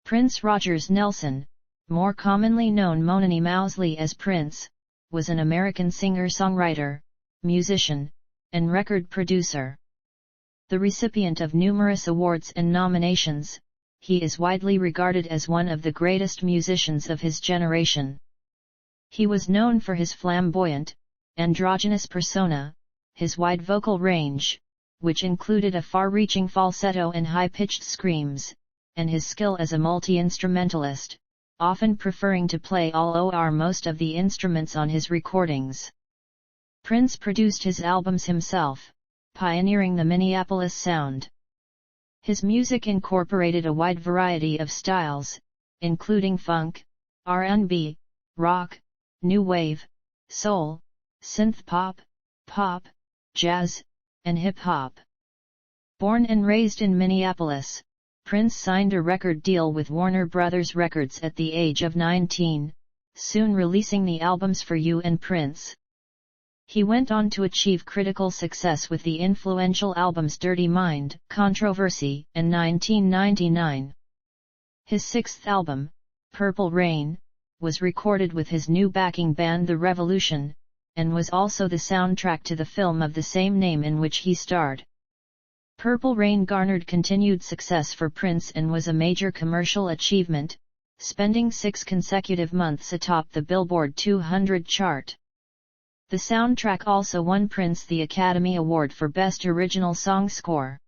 Prince Rogers Nelson, more commonly known mononymously as Prince, was an American singer-songwriter, musician, and record producer. The recipient of numerous awards and nominations, he is widely regarded as one of the greatest musicians of his generation. He was known for his flamboyant, androgynous persona, his wide vocal range, which included a far-reaching falsetto and high-pitched screams, and his skill as a multi-instrumentalist, often preferring to play all or most of the instruments on his recordings. Prince produced his albums himself, pioneering the Minneapolis sound. His music incorporated a wide variety of styles, including funk, R&B, rock, new wave, soul, synth pop, pop, jazz, and hip-hop. Born and raised in Minneapolis, Prince signed a record deal with Warner Brothers Records at the age of 19, soon releasing the albums For You and Prince. He went on to achieve critical success with the influential albums Dirty Mind, Controversy, and 1999. His sixth album, Purple Rain, was recorded with his new backing band The Revolution, and was also the soundtrack to the film of the same name in which he starred. Purple Rain garnered continued success for Prince and was a major commercial achievement, spending 6 consecutive months atop the Billboard 200 chart. The soundtrack also won Prince the Academy Award for Best Original Song Score.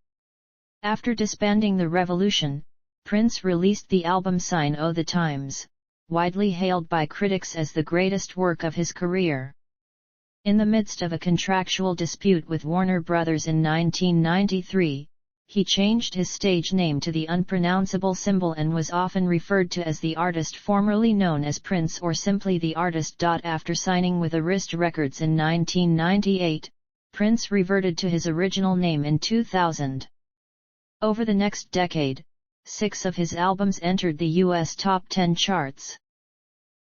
After disbanding The Revolution, Prince released the album Sign o' the Times, widely hailed by critics as the greatest work of his career. In the midst of a contractual dispute with Warner Brothers in 1993, he changed his stage name to the unpronounceable symbol and was often referred to as the artist formerly known as Prince or simply the artist. After signing with Arista Records in 1998, Prince reverted to his original name in 2000. Over the next decade, 6 of his albums entered the U.S. top 10 charts.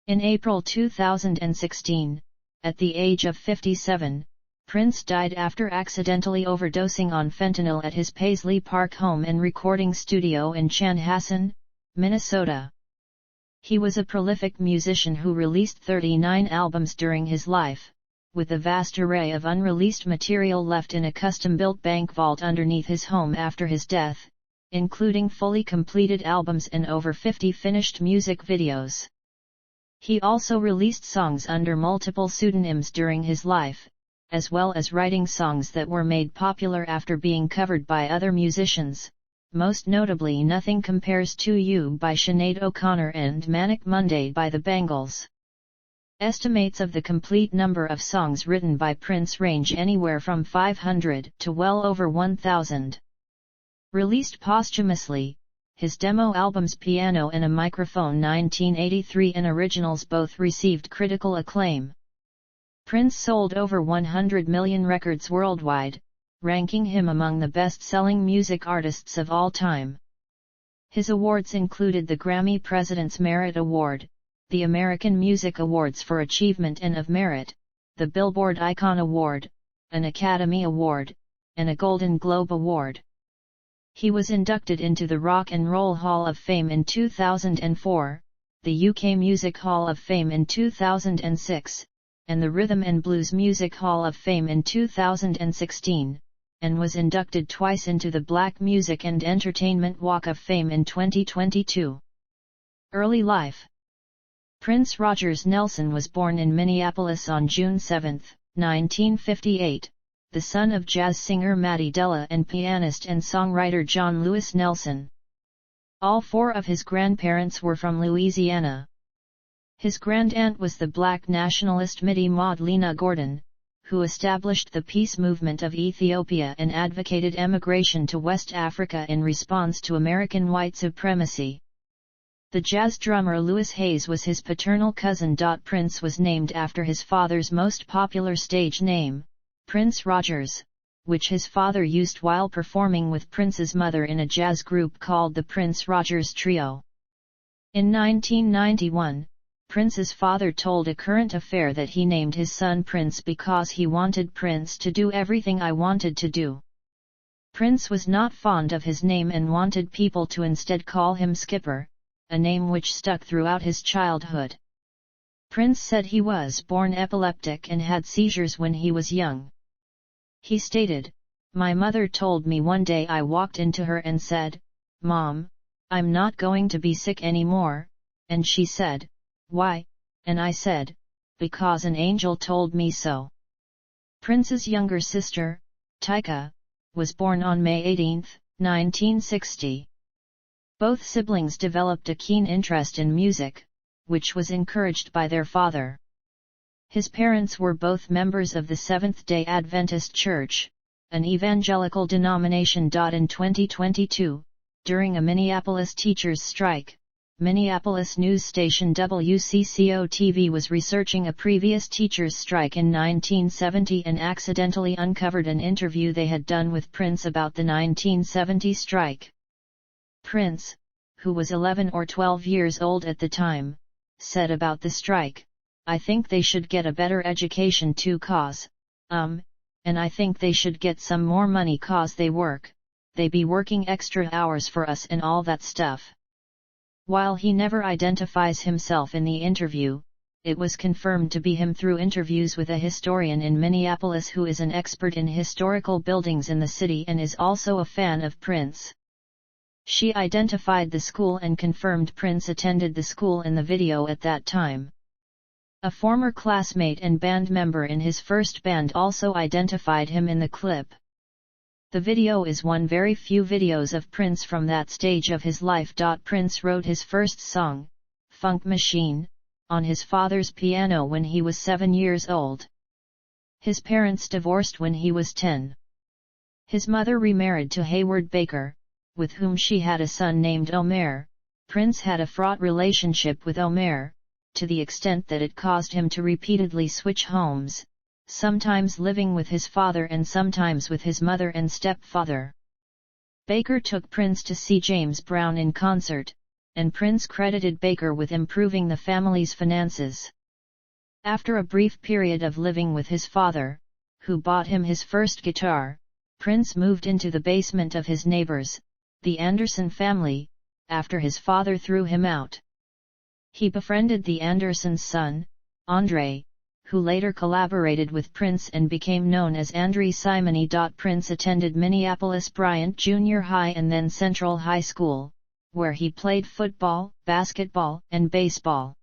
In April 2016, at the age of 57, Prince died after accidentally overdosing on fentanyl at his Paisley Park home and recording studio in Chanhassen, Minnesota. He was a prolific musician who released 39 albums during his life, with a vast array of unreleased material left in a custom-built bank vault underneath his home after his death, including fully completed albums and over 50 finished music videos. He also released songs under multiple pseudonyms during his life, as well as writing songs that were made popular after being covered by other musicians, most notably Nothing Compares to You by Sinead O'Connor and Manic Monday by the Bangles. Estimates of the complete number of songs written by Prince range anywhere from 500 to well over 1,000. Released posthumously, his demo albums Piano and a Microphone 1983 and Originals both received critical acclaim. Prince sold over 100 million records worldwide, ranking him among the best-selling music artists of all time. His awards included the Grammy President's Merit Award, the American Music Awards for Achievement and of Merit, the Billboard Icon Award, an Academy Award, and a Golden Globe Award. He was inducted into the Rock and Roll Hall of Fame in 2004, the UK Music Hall of Fame in 2006, and the Rhythm and Blues Music Hall of Fame in 2016, and was inducted twice into the Black Music and Entertainment Walk of Fame in 2022. Early life. Prince Rogers Nelson was born in Minneapolis on June 7, 1958. The son of jazz singer Matty Della and pianist and songwriter John Lewis Nelson. All 4 of his grandparents were from Louisiana. His grandaunt was the black nationalist Mittie Maud Lena Gordon, who established the peace movement of Ethiopia and advocated emigration to West Africa in response to American white supremacy. The jazz drummer Louis Hayes was his paternal cousin. Prince was named after his father's most popular stage name, Prince Rogers, which his father used while performing with Prince's mother in a jazz group called the Prince Rogers Trio. In 1991, Prince's father told A Current Affair that he named his son Prince because he wanted Prince to do everything I wanted to do. Prince was not fond of his name and wanted people to instead call him Skipper, a name which stuck throughout his childhood. Prince said he was born epileptic and had seizures when he was young. He stated, "My mother told me one day, I walked into her and said, 'Mom, I'm not going to be sick anymore,' and she said, 'Why?' and I said, 'Because an angel told me so.'" Prince's younger sister, Tyka, was born on May 18, 1960. Both siblings developed a keen interest in music, which was encouraged by their father. His parents were both members of the Seventh-day Adventist Church, an evangelical denomination. In 2022, during a Minneapolis teachers' strike, Minneapolis news station WCCO-TV was researching a previous teachers' strike in 1970 and accidentally uncovered an interview they had done with Prince about the 1970 strike. Prince, who was 11 or 12 years old at the time, said about the strike, "I think they should get a better education too and I think they should get some more money 'cause they be working extra hours for us and all that stuff." While he never identifies himself in the interview, it was confirmed to be him through interviews with a historian in Minneapolis who is an expert in historical buildings in the city and is also a fan of Prince. She identified the school and confirmed Prince attended the school in the video at that time. A former classmate and band member in his first band also identified him in the clip. The video is one very few videos of Prince from that stage of his life. Prince wrote his first song, "Funk Machine," on his father's piano when he was 7 years old. His parents divorced when he was 10. His mother remarried to Hayward Baker, with whom she had a son named Omer. Prince had a fraught relationship with Omer, to the extent that it caused him to repeatedly switch homes, sometimes living with his father and sometimes with his mother and stepfather. Baker took Prince to see James Brown in concert, and Prince credited Baker with improving the family's finances. After a brief period of living with his father, who bought him his first guitar, Prince moved into the basement of his neighbors, the Anderson family, after his father threw him out. He befriended the Andersons' son, Andre, who later collaborated with Prince and became known as Andre Simony. Prince attended Minneapolis Bryant Junior High and then Central High School, where he played football, basketball, and baseball.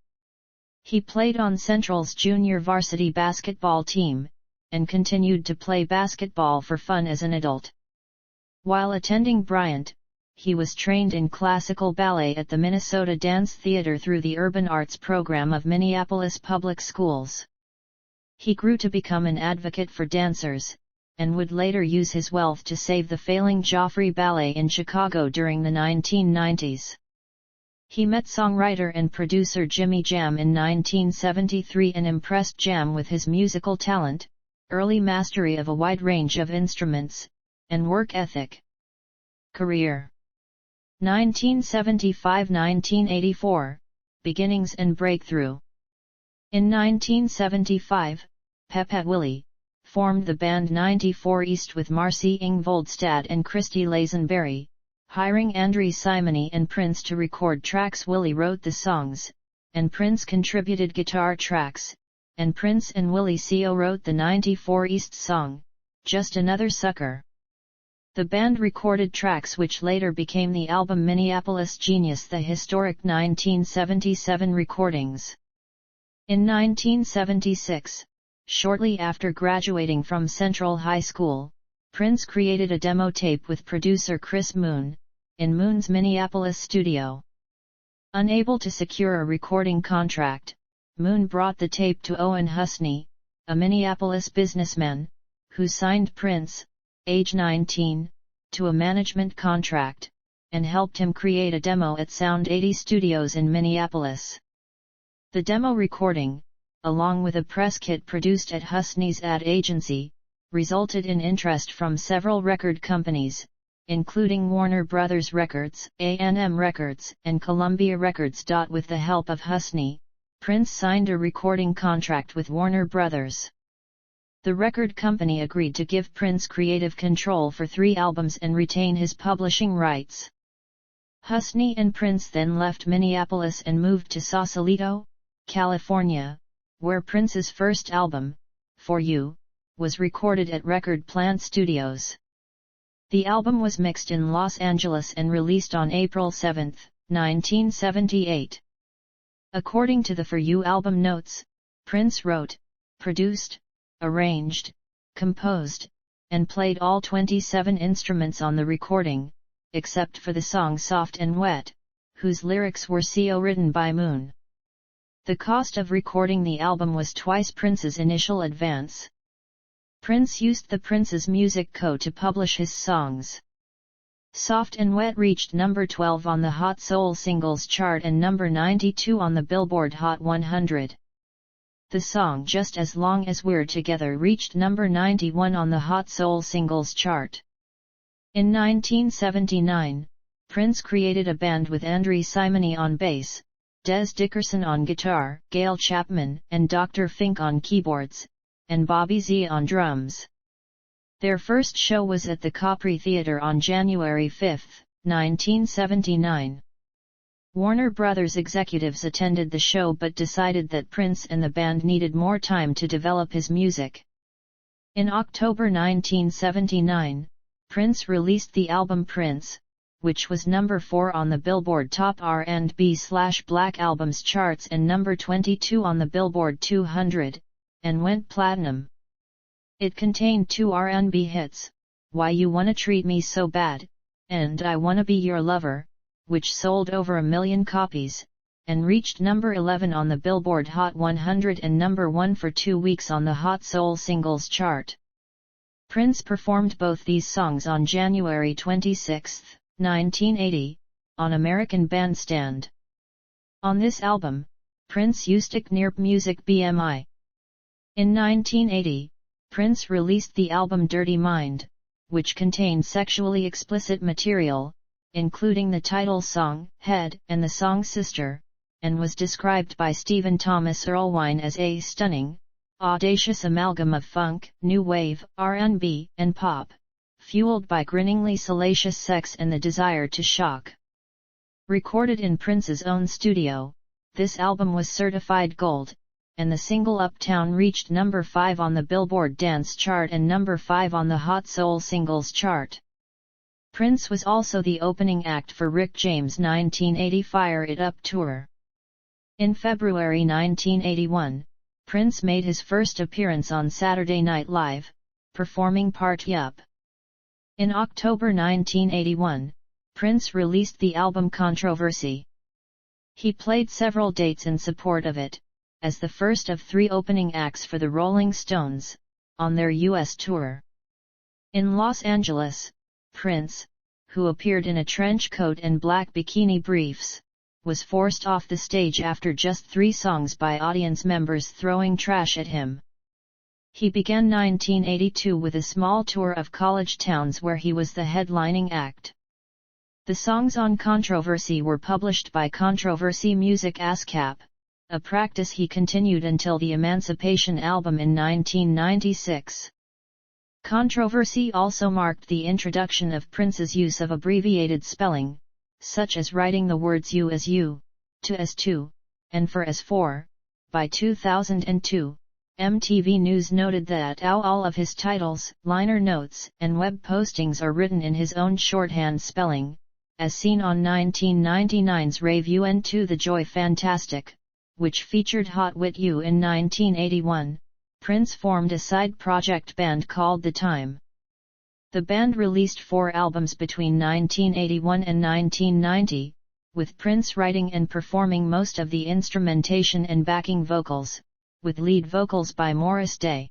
He played on Central's junior varsity basketball team, and continued to play basketball for fun as an adult. While attending Bryant, he was trained in classical ballet at the Minnesota Dance Theater through the Urban Arts program of Minneapolis Public Schools. He grew to become an advocate for dancers, and would later use his wealth to save the failing Joffrey Ballet in Chicago during the 1990s. He met songwriter and producer Jimmy Jam in 1973 and impressed Jam with his musical talent, early mastery of a wide range of instruments, and work ethic. Career 1975–1984, Beginnings and Breakthrough. In 1975, Peppa Willie formed the band 94 East with Marcy Ingvoldstad and Christy Lazenberry, hiring Andre Simony and Prince to record tracks. Willie wrote the songs, and Prince contributed guitar tracks, and Prince and Willie Co. wrote the 94 East song, "Just Another Sucker." The band recorded tracks which later became the album Minneapolis Genius, the historic 1977 recordings. In 1976, shortly after graduating from Central High School, Prince created a demo tape with producer Chris Moon, in Moon's Minneapolis studio. Unable to secure a recording contract, Moon brought the tape to Owen Husney, a Minneapolis businessman, who signed Prince, age 19, to a management contract, and helped him create a demo at Sound 80 Studios in Minneapolis. The demo recording, along with a press kit produced at Husney's ad agency, resulted in interest from several record companies, including Warner Brothers Records, A&M Records, and Columbia Records. With the help of Husney, Prince signed a recording contract with Warner Brothers. The record company agreed to give Prince creative control for 3 albums and retain his publishing rights. Husney and Prince then left Minneapolis and moved to Sausalito, California, where Prince's first album, For You, was recorded at Record Plant Studios. The album was mixed in Los Angeles and released on April 7, 1978. According to the For You album notes, Prince wrote, produced, arranged, composed, and played all 27 instruments on the recording, except for the song Soft and Wet, whose lyrics were co-written by Moon. The cost of recording the album was twice Prince's initial advance. Prince used the Prince's Music Co. to publish his songs. Soft and Wet reached number 12 on the Hot Soul Singles chart and number 92 on the Billboard Hot 100. The song Just As Long As We're Together reached number 91 on the Hot Soul Singles chart. In 1979, Prince created a band with Andre Simony on bass, Des Dickerson on guitar, Gail Chapman and Dr. Fink on keyboards, and Bobby Z on drums. Their first show was at the Capri Theatre on January 5, 1979. Warner Brothers executives attended the show but decided that Prince and the band needed more time to develop his music. In October 1979, Prince released the album Prince, which was number 4 on the Billboard Top R&B/Black Albums charts and number 22 on the Billboard 200, and went platinum. It contained 2 R&B hits, Why You Wanna Treat Me So Bad, and I Wanna Be Your Lover, which sold over 1 million copies, and reached number 11 on the Billboard Hot 100 and number 1 for 2 weeks on the Hot Soul Singles chart. Prince performed both these songs on January 26, 1980, on American Bandstand. On this album, Prince used Knirp Music BMI. In 1980, Prince released the album Dirty Mind, which contained sexually explicit material, including the title song, Head, and the song Sister, and was described by Stephen Thomas Erlewine as a stunning, audacious amalgam of funk, new wave, R&B, and pop, fueled by grinningly salacious sex and the desire to shock. Recorded in Prince's own studio, this album was certified gold, and the single Uptown reached number 5 on the Billboard Dance chart and number 5 on the Hot Soul Singles chart. Prince was also the opening act for Rick James' 1980 Fire It Up tour. In February 1981, Prince made his first appearance on Saturday Night Live, performing Party Up. In October 1981, Prince released the album Controversy. He played several dates in support of it, as the first of 3 opening acts for the Rolling Stones, on their U.S. tour. In Los Angeles, Prince, who appeared in a trench coat and black bikini briefs, was forced off the stage after just 3 songs by audience members throwing trash at him. He began 1982 with a small tour of college towns where he was the headlining act. The songs on Controversy were published by Controversy Music ASCAP, a practice he continued until the Emancipation album in 1996. Controversy also marked the introduction of Prince's use of abbreviated spelling, such as writing the words you as you, to as to, and for as for. By 2002, MTV News noted that all of his titles, liner notes, and web postings are written in his own shorthand spelling, as seen on 1999's Rave UN2 The Joy Fantastic, which featured Hot Wit U. In 1981, Prince formed a side project band called The Time. The band released 4 albums between 1981 and 1990, with Prince writing and performing most of the instrumentation and backing vocals, with lead vocals by Morris Day.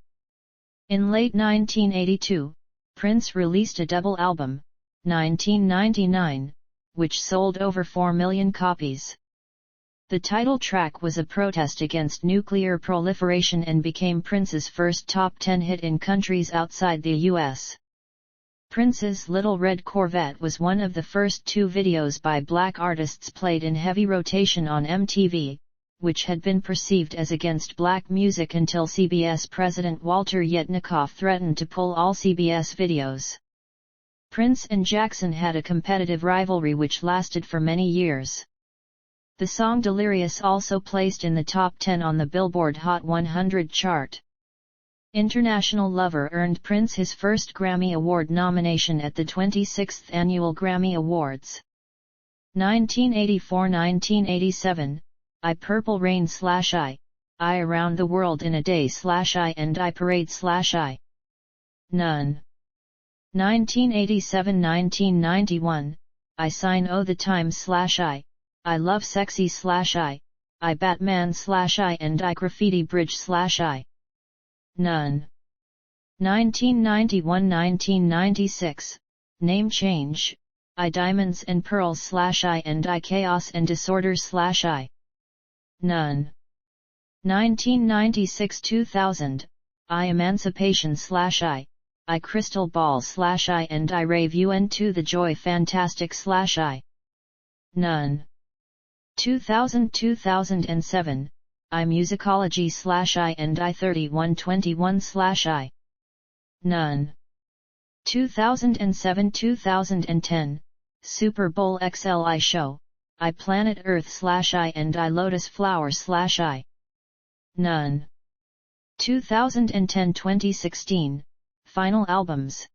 In late 1982, Prince released a double album, 1999, which sold over 4 million copies. The title track was a protest against nuclear proliferation and became Prince's first top 10 hit in countries outside the U.S. Prince's Little Red Corvette was one of the first 2 videos by black artists played in heavy rotation on MTV, which had been perceived as against black music until CBS President Walter Yetnikoff threatened to pull all CBS videos. Prince and Jackson had a competitive rivalry which lasted for many years. The song Delirious also placed in the top 10 on the Billboard Hot 100 chart. International Lover earned Prince his first Grammy Award nomination at the 26th Annual Grammy Awards. 1984–1987, I Purple Rain/I Around the World in a Day/I and I Parade/I None. 1987–1991, I Sign O' the Time/I Love Sexy/I Batman/I and I Graffiti Bridge/I None. 1991–1996, Name Change, I Diamonds and Pearls/I and I Chaos and Disorder/I None. 1996–2000, I Emancipation/I Crystal Ball/I and I Rave UN to the Joy Fantastic/I None. 2000–2007, I Musicology/I and I 3121/I None. 2007–2010, Super Bowl XL I Show, I Planet Earth/I and I Lotus Flower/I None. 2010–2016, Final Albums.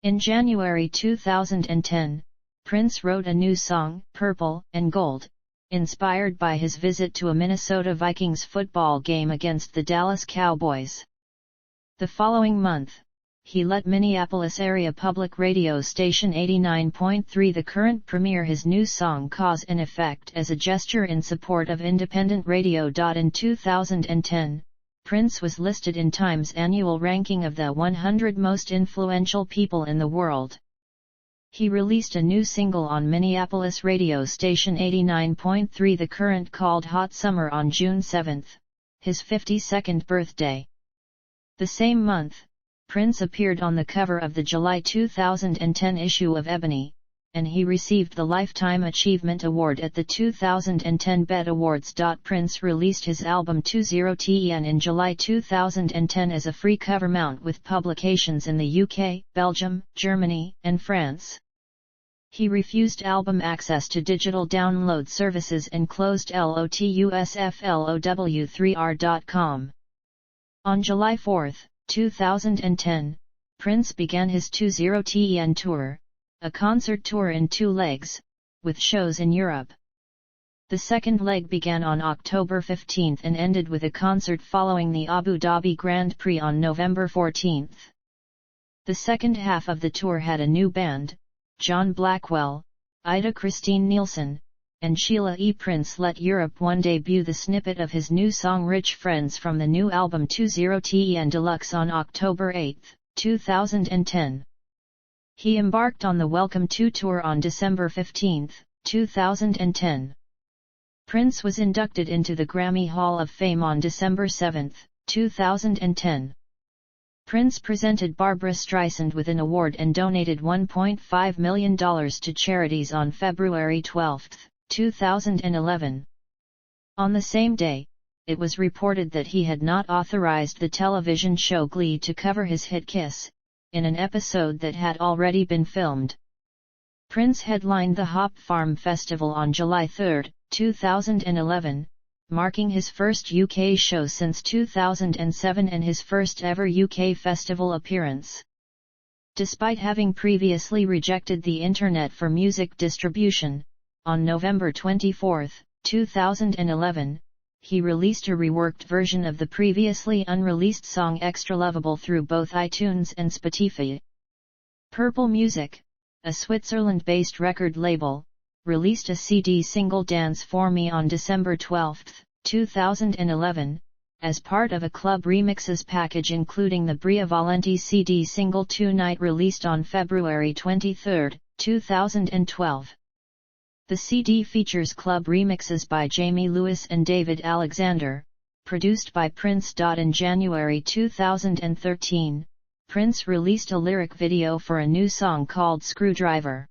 In January 2010, Prince wrote a new song, Purple and Gold, inspired by his visit to a Minnesota Vikings football game against the Dallas Cowboys. The following month, he let Minneapolis area public radio station 89.3 The Current premiere his new song Cause and Effect as a gesture in support of independent radio. In 2010, Prince was listed in Time's annual ranking of the 100 most influential people in the world. He released a new single on Minneapolis radio station 89.3 The Current called Hot Summer on June 7, his 52nd birthday. The same month, Prince appeared on the cover of the July 2010 issue of Ebony, and he received the Lifetime Achievement Award at the 2010 BET Awards. Prince released his album 2010 in July 2010 as a free cover mount with publications in the UK, Belgium, Germany, and France. He refused album access to digital download services and closed LOTUSFLOW3R.com. On July 4, 2010, Prince began his 2010 tour, a concert tour in 2 legs, with shows in Europe. The second leg began on October 15 and ended with a concert following the Abu Dhabi Grand Prix on November 14. The second half of the tour had a new band, John Blackwell, Ida Christine Nielsen, and Sheila E. Prince let Europe One debut the snippet of his new song Rich Friends from the new album 2010 Deluxe on October 8, 2010. He embarked on the Welcome to Tour on December 15, 2010. Prince was inducted into the Grammy Hall of Fame on December 7, 2010. Prince presented Barbra Streisand with an award and donated $1.5 million to charities on February 12, 2011. On the same day, it was reported that he had not authorized the television show Glee to cover his hit Kiss, in an episode that had already been filmed. Prince headlined the Hop Farm Festival on July 3, 2011, marking his first UK show since 2007 and his first ever UK festival appearance. Despite having previously rejected the Internet for music distribution, on November 24, 2011, he released a reworked version of the previously unreleased song Extra Lovable through both iTunes and Spotify. Purple Music, a Switzerland-based record label, released a CD single Dance for Me on December 12, 2011, as part of a club remixes package including the Bria Valenti CD single Tonight released on February 23, 2012. The CD features club remixes by Jamie Lewis and David Alexander, produced by Prince. In January 2013, Prince released a lyric video for a new song called Screwdriver.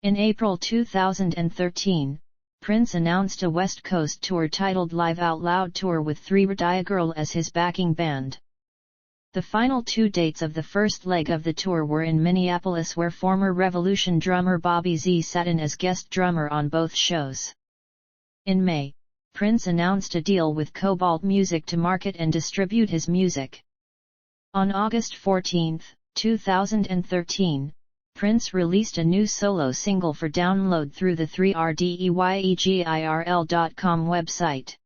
In April 2013, Prince announced a West Coast tour titled Live Out Loud Tour with 3RDIA Girl as his backing band. The final 2 dates of the first leg of the tour were in Minneapolis, where former Revolution drummer Bobby Z sat in as guest drummer on both shows. In May, Prince announced a deal with Cobalt Music to market and distribute his music. On August 14, 2013, Prince released a new solo single for download through the 3RDEYEGIRL.com website.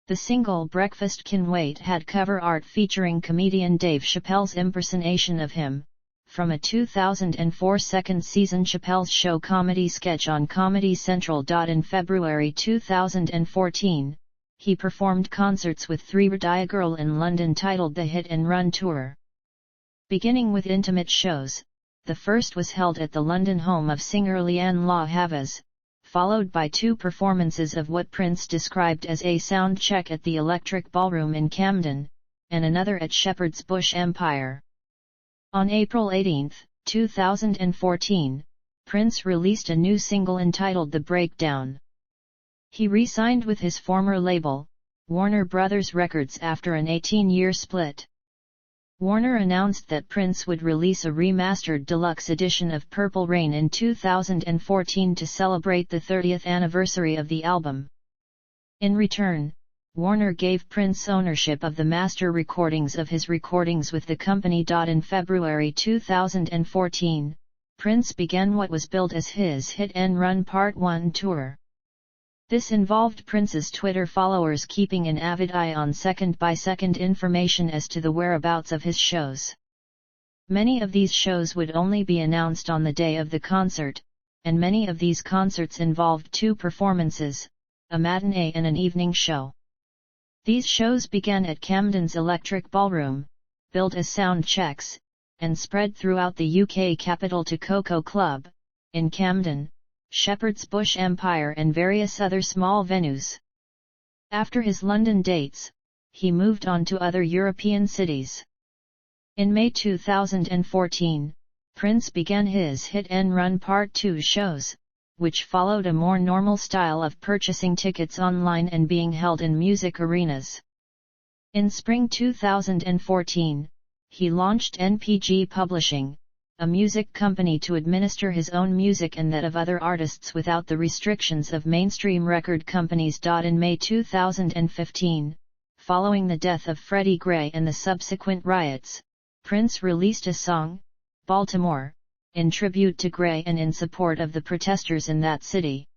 The single Breakfast Can Wait had cover art featuring comedian Dave Chappelle's impersonation of him, from a 2004 second season Chappelle's Show comedy sketch on Comedy Central. In February 2014, he performed concerts with 3RDEYEGIRL in London titled the Hit and Run Tour. Beginning with intimate shows, the first was held at the London home of singer Leanne La Havas, followed by 2 performances of what Prince described as a sound check at the Electric Ballroom in Camden, and another at Shepherd's Bush Empire. On April 18, 2014, Prince released a new single entitled The Breakdown. He re-signed with his former label, Warner Brothers Records, after an 18-year split. Warner announced that Prince would release a remastered deluxe edition of Purple Rain in 2014 to celebrate the 30th anniversary of the album. In return, Warner gave Prince ownership of the master recordings of his recordings with the company. In February 2014, Prince began what was billed as his Hit and Run Part 1 tour. This involved Prince's Twitter followers keeping an avid eye on second-by-second information as to the whereabouts of his shows. Many of these shows would only be announced on the day of the concert, and many of these concerts involved 2 performances, a matinee and an evening show. These shows began at Camden's Electric Ballroom, billed as sound checks, and spread throughout the UK capital to Coco Club, in Camden, Shepherd's Bush Empire and various other small venues. After his London dates, he moved on to other European cities. In May 2014, Prince began his Hit and Run Part 2 shows, which followed a more normal style of purchasing tickets online and being held in music arenas. In spring 2014, he launched NPG Publishing, a music company to administer his own music and that of other artists without the restrictions of mainstream record companies. In May 2015, following the death of Freddie Gray and the subsequent riots, Prince released a song, Baltimore, in tribute to Gray and in support of the protesters in that city.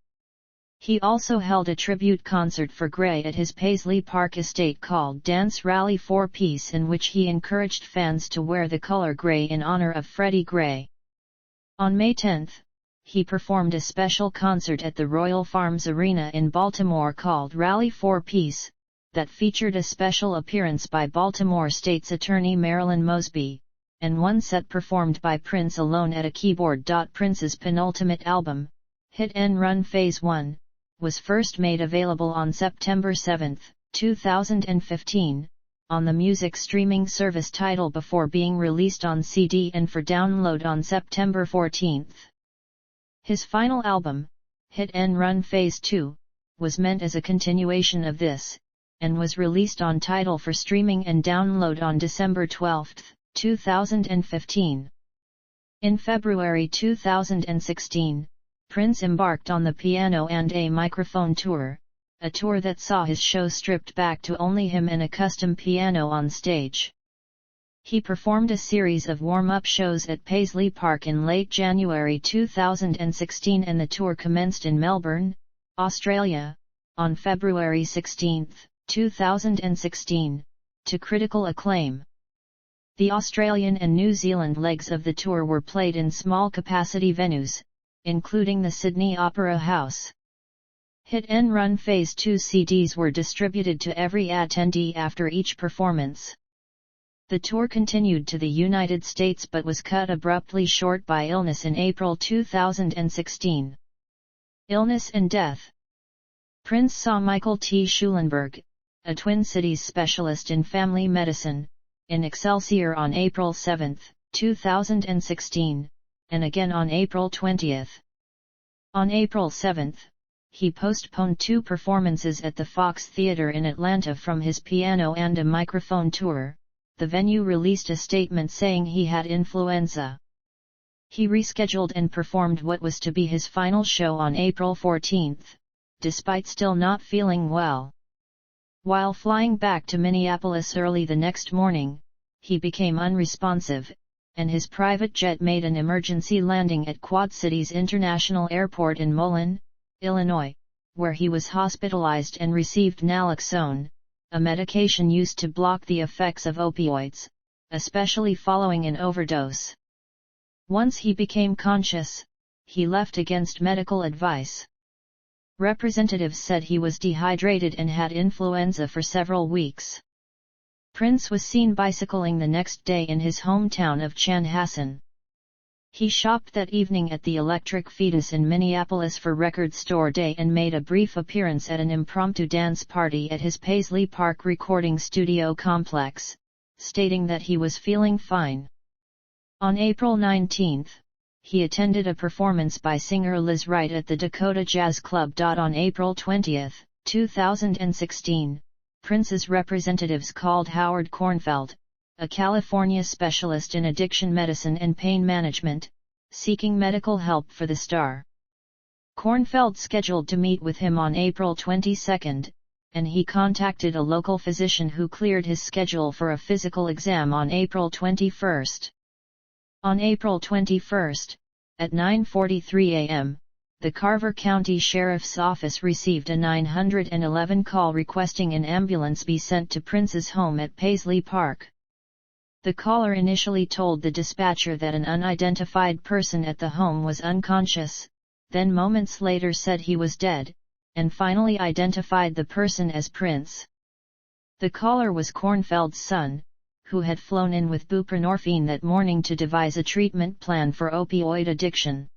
He also held a tribute concert for Gray at his Paisley Park estate called Dance Rally for Peace, in which he encouraged fans to wear the color gray in honor of Freddie Gray. On May 10, he performed a special concert at the Royal Farms Arena in Baltimore called Rally for Peace, that featured a special appearance by Baltimore State's Attorney Marilyn Mosby, and one set performed by Prince alone at a keyboard. Prince's penultimate album, Hit and Run Phase 1, was first made available on September 7, 2015, on the music streaming service Tidal before being released on CD and for download on September 14. His final album, Hit and Run Phase 2, was meant as a continuation of this, and was released on Tidal for streaming and download on December 12, 2015. In February 2016, Prince embarked on the Piano and a Microphone Tour, a tour that saw his show stripped back to only him and a custom piano on stage. He performed a series of warm-up shows at Paisley Park in late January 2016, and the tour commenced in Melbourne, Australia, on February 16, 2016, to critical acclaim. The Australian and New Zealand legs of the tour were played in small-capacity venues, including the Sydney Opera House. Hit and Run Phase 2 CDs were distributed to every attendee after each performance. The tour continued to the United States but was cut abruptly short by illness in April 2016. Illness and death. Prince saw Michael T. Schulenberg, a Twin Cities specialist in family medicine, in Excelsior on April 7, 2016. And again on April 20. On April 7, he postponed 2 performances at the Fox Theatre in Atlanta from his Piano and a Microphone Tour, the venue released a statement saying he had influenza. He rescheduled and performed what was to be his final show on April 14, despite still not feeling well. While flying back to Minneapolis early the next morning, he became unresponsive, and his private jet made an emergency landing at Quad Cities International Airport in Moline, Illinois, where he was hospitalized and received naloxone, a medication used to block the effects of opioids, especially following an overdose. Once he became conscious, he left against medical advice. Representatives said he was dehydrated and had influenza for several weeks. Prince was seen bicycling the next day in his hometown of Chanhassen. He shopped that evening at the Electric Fetus in Minneapolis for Record Store Day and made a brief appearance at an impromptu dance party at his Paisley Park recording studio complex, stating that he was feeling fine. On April 19, he attended a performance by singer Liz Wright at the Dakota Jazz Club. On April 20, 2016, Prince's representatives called Howard Kornfeld, a California specialist in addiction medicine and pain management, seeking medical help for the star. Kornfeld scheduled to meet with him on April 22, and he contacted a local physician who cleared his schedule for a physical exam on April 21. On April 21, at 9:43 a.m., the Carver County Sheriff's Office received a 911 call requesting an ambulance be sent to Prince's home at Paisley Park. The caller initially told the dispatcher that an unidentified person at the home was unconscious, then moments later said he was dead, and finally identified the person as Prince. The caller was Kornfeld's son, who had flown in with buprenorphine that morning to devise a treatment plan for opioid addiction.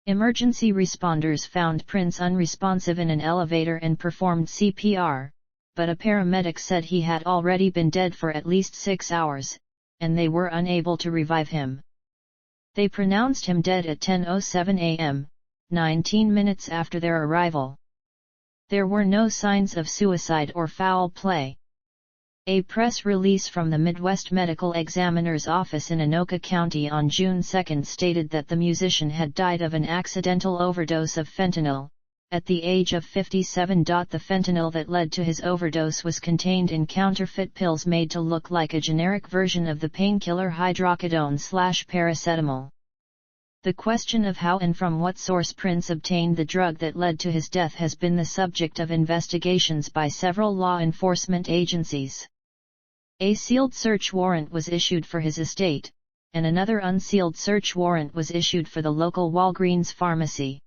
Emergency responders found Prince unresponsive in an elevator and performed CPR, but a paramedic said he had already been dead for at least 6 hours, and they were unable to revive him. They pronounced him dead at 10:07 a.m., 19 minutes after their arrival. There were no signs of suicide or foul play. A press release from the Midwest Medical Examiner's Office in Anoka County on June 2 stated that the musician had died of an accidental overdose of fentanyl, at the age of 57. The fentanyl that led to his overdose was contained in counterfeit pills made to look like a generic version of the painkiller hydrocodone/paracetamol. The question of how and from what source Prince obtained the drug that led to his death has been the subject of investigations by several law enforcement agencies. A sealed search warrant was issued for his estate, and another unsealed search warrant was issued for the local Walgreens pharmacy.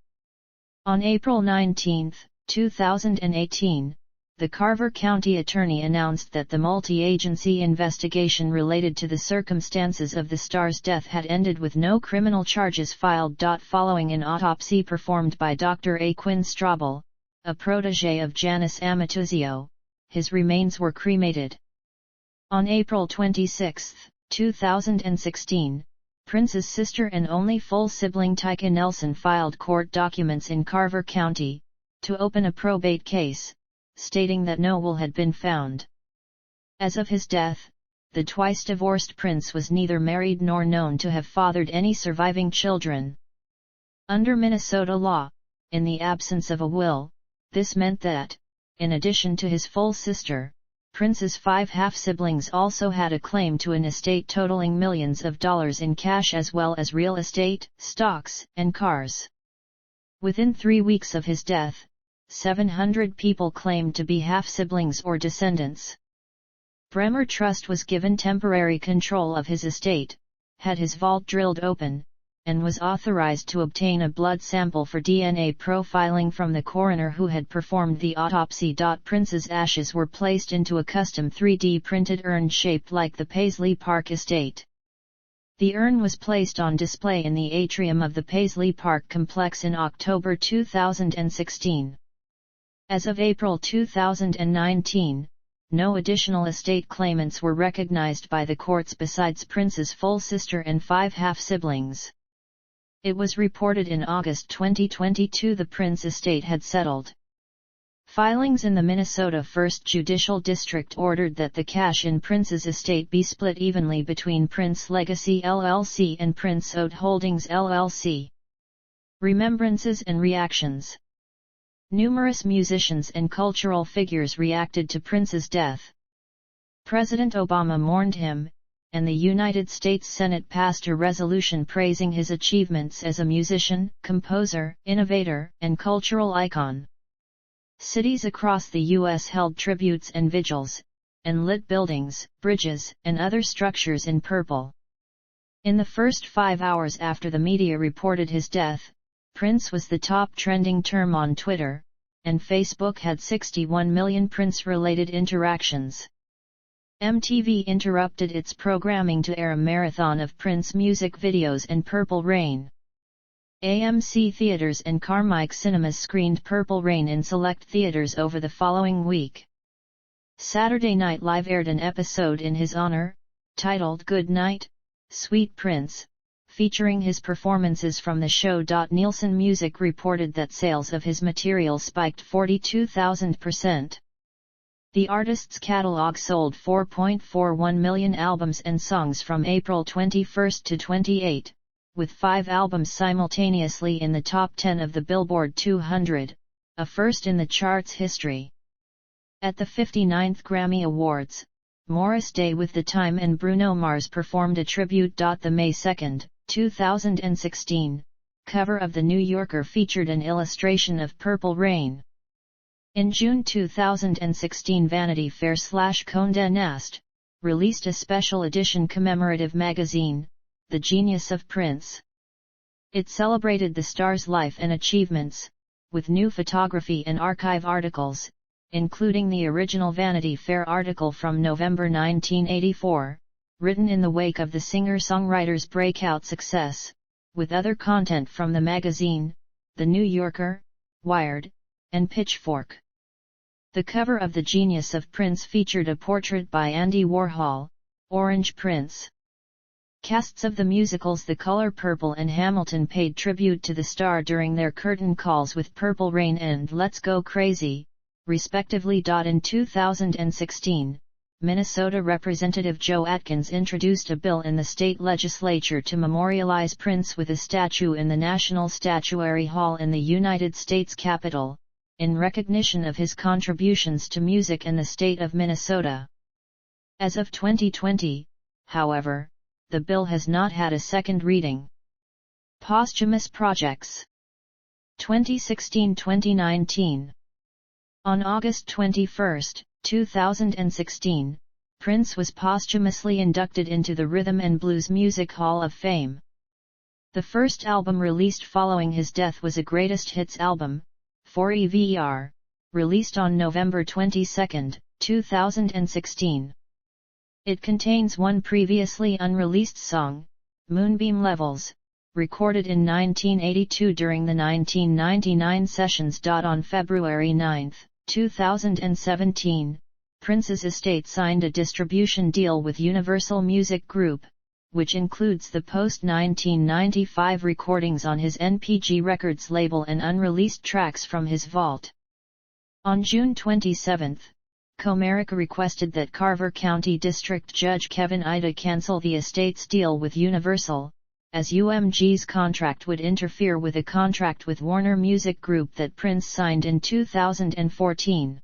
On April 19, 2018, the Carver County Attorney announced that the multi-agency investigation related to the circumstances of the star's death had ended with no criminal charges filed. Following an autopsy performed by Dr. A. Quinn Straubel, a protege of Janice Amatuzio, his remains were cremated. On April 26, 2016, Prince's sister and only full sibling Tyka Nelson filed court documents in Carver County, to open a probate case, stating that no will had been found. As of his death, the twice-divorced Prince was neither married nor known to have fathered any surviving children. Under Minnesota law, in the absence of a will, this meant that, in addition to his full sister, Prince's 5 half-siblings also had a claim to an estate totaling millions of dollars in cash as well as real estate, stocks, and cars. Within 3 weeks of his death, 700 people claimed to be half-siblings or descendants. Bremer Trust was given temporary control of his estate, had his vault drilled open, and was authorized to obtain a blood sample for DNA profiling from the coroner who had performed the autopsy. Prince's ashes were placed into a custom 3D printed urn shaped like the Paisley Park estate. The urn was placed on display in the atrium of the Paisley Park complex in October 2016. As of April 2019, no additional estate claimants were recognized by the courts besides Prince's full sister and 5 half-siblings. It was reported in August 2022 the Prince estate had settled. Filings in the Minnesota 1st Judicial District ordered that the cash in Prince's estate be split evenly between Prince Legacy LLC and Prince Ode Holdings LLC. Remembrances and reactions. Numerous musicians and cultural figures reacted to Prince's death. President Obama mourned him, and the United States Senate passed a resolution praising his achievements as a musician, composer, innovator, and cultural icon. Cities across the U.S. held tributes and vigils, and lit buildings, bridges, and other structures in purple. In the first 5 hours after the media reported his death, Prince was the top trending term on Twitter, and Facebook had 61 million Prince-related interactions. MTV interrupted its programming to air a marathon of Prince music videos and Purple Rain. AMC Theaters and Carmike Cinemas screened Purple Rain in select theaters over the following week. Saturday Night Live aired an episode in his honor, titled Good Night, Sweet Prince, featuring his performances from the show. Nielsen Music reported that sales of his material spiked 42,000%. The artist's catalog sold 4.41 million albums and songs from April 21 to 28. With 5 albums simultaneously in the top 10 of the Billboard 200, a first in the chart's history. At the 59th Grammy Awards, Morris Day with The Time and Bruno Mars performed a tribute. The May 2, 2016, cover of The New Yorker featured an illustration of Purple Rain. In June 2016, Vanity Fair / Condé Nast released a special edition commemorative magazine, The Genius of Prince. It celebrated the star's life and achievements, with new photography and archive articles, including the original Vanity Fair article from November 1984, written in the wake of the singer-songwriter's breakout success, with other content from the magazine, The New Yorker, Wired, and Pitchfork. The cover of The Genius of Prince featured a portrait by Andy Warhol, Orange Prince. Casts of the musicals The Color Purple and Hamilton paid tribute to the star during their curtain calls with Purple Rain and Let's Go Crazy, respectively. In 2016, Minnesota Representative Joe Atkins introduced a bill in the state legislature to memorialize Prince with a statue in the National Statuary Hall in the United States Capitol, in recognition of his contributions to music and the state of Minnesota. As of 2020, however, the bill has not had a second reading. Posthumous projects. 2016-2019. On August 21, 2016, Prince was posthumously inducted into the Rhythm and Blues Music Hall of Fame. The first album released following his death was a greatest hits album, 4EVER, released on November 22, 2016. It contains one previously unreleased song, Moonbeam Levels, recorded in 1982 during the 1999 sessions. On February 9, 2017, Prince's estate signed a distribution deal with Universal Music Group, which includes the post-1995 recordings on his NPG Records label and unreleased tracks from his vault. On June 27, Comerica requested that Carver County District Judge Kevin Ida cancel the estate's deal with Universal, as UMG's contract would interfere with a contract with Warner Music Group that Prince signed in 2014.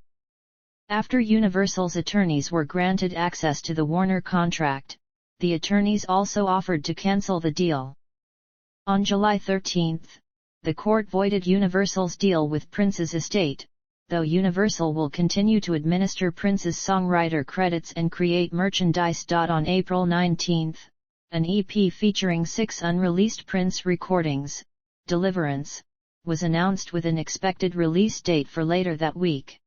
After Universal's attorneys were granted access to the Warner contract, the attorneys also offered to cancel the deal. On July 13, the court voided Universal's deal with Prince's estate, though Universal will continue to administer Prince's songwriter credits and create merchandise. On April 19, an EP featuring 6 unreleased Prince recordings, Deliverance, was announced with an expected release date for later that week.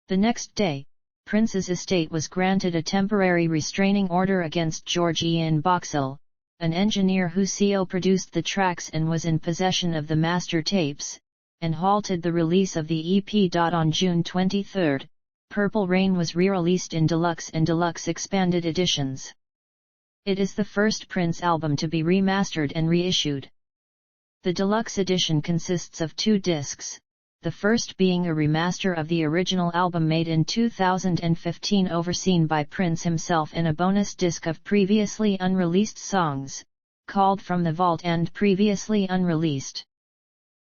The next day, Prince's estate was granted a temporary restraining order against George Ian Boxall, an engineer who co-produced the tracks and was in possession of the master tapes, and halted the release of the EP. On June 23, Purple Rain was re-released in deluxe and deluxe expanded editions. It is the first Prince album to be remastered and reissued. The deluxe edition consists of 2 discs, the first being a remaster of the original album made in 2015 overseen by Prince himself in a bonus disc of previously unreleased songs, called From the Vault and Previously Unreleased.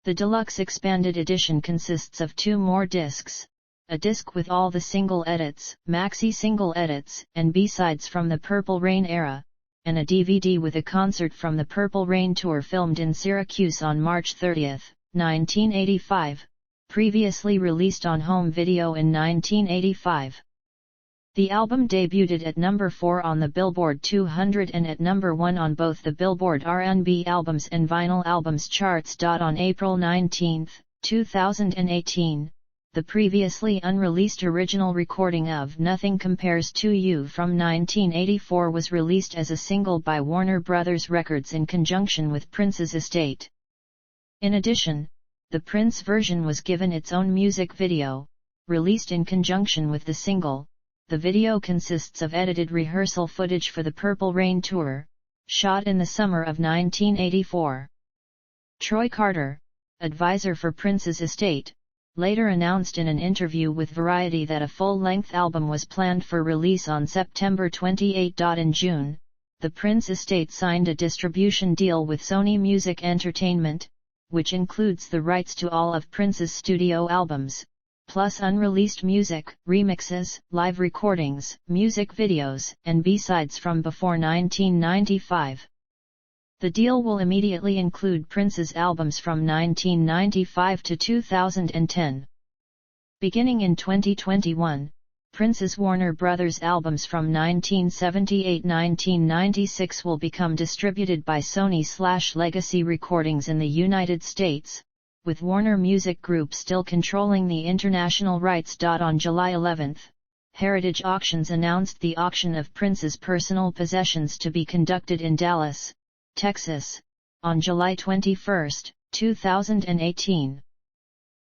The deluxe expanded edition consists of 2 more discs, a disc with all the single edits, maxi single edits, and B-sides from the Purple Rain era, and a DVD with a concert from the Purple Rain tour filmed in Syracuse on March 30, 1985, previously released on home video in 1985. The album debuted at number 4 on the Billboard 200 and at number 1 on both the Billboard R&B Albums and Vinyl Albums charts. On April 19, 2018, the previously unreleased original recording of Nothing Compares to You from 1984 was released as a single by Warner Bros. Records in conjunction with Prince's estate. In addition, the Prince version was given its own music video, released in conjunction with the single. The video consists of edited rehearsal footage for the Purple Rain tour, shot in the summer of 1984. Troy Carter, advisor for Prince's estate, later announced in an interview with Variety that a full-length album was planned for release on September 28. In June, the Prince estate signed a distribution deal with Sony Music Entertainment, which includes the rights to all of Prince's studio albums, plus unreleased music, remixes, live recordings, music videos, and B-sides from before 1995. The deal will immediately include Prince's albums from 1995 to 2010. Beginning in 2021, Prince's Warner Brothers albums from 1978-1996 will become distributed by Sony/Legacy Recordings in the United States, with Warner Music Group still controlling the international rights. On July 11, Heritage Auctions announced the auction of Prince's personal possessions to be conducted in Dallas, Texas, on July 21, 2018.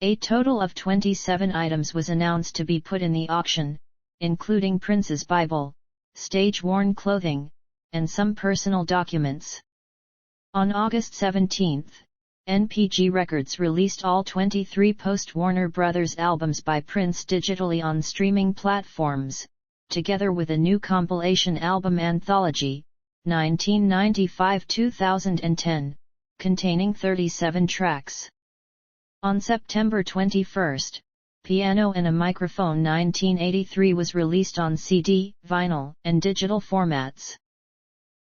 A total of 27 items was announced to be put in the auction, including Prince's Bible, stage-worn clothing, and some personal documents. On August 17, NPG Records released all 23 post-Warner Bros. Albums by Prince digitally on streaming platforms, together with a new compilation album anthology, 1995-2010, containing 37 tracks. On September 21, Piano and a Microphone 1983 was released on CD, vinyl, and digital formats.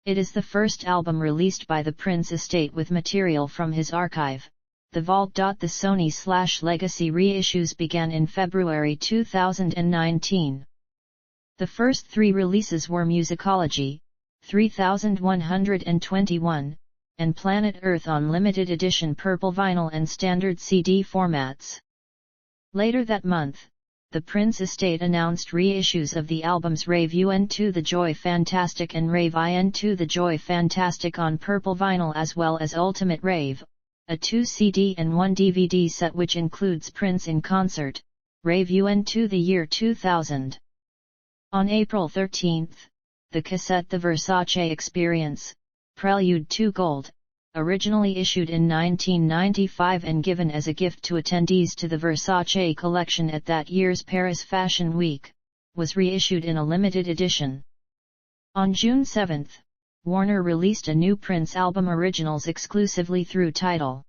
It is the first album released by the Prince estate with material from his archive, The Vault. The Sony/Legacy reissues began in February 2019. The first 3 releases were Musicology, 3121, and Planet Earth on limited edition purple vinyl and standard CD formats. Later that month, the Prince estate announced reissues of the albums Rave Into the Joy Fantastic and Rave Into the Joy Fantastic on purple vinyl, as well as Ultimate Rave, a 2 CD and 1 DVD set which includes Prince in concert, Rave Into the Year 2000. On April 13, the cassette The Versace Experience, Prelude to Gold, originally issued in 1995 and given as a gift to attendees to the Versace collection at that year's Paris Fashion Week, was reissued in a limited edition. On June 7, Warner released a new Prince album Originals exclusively through Tidal.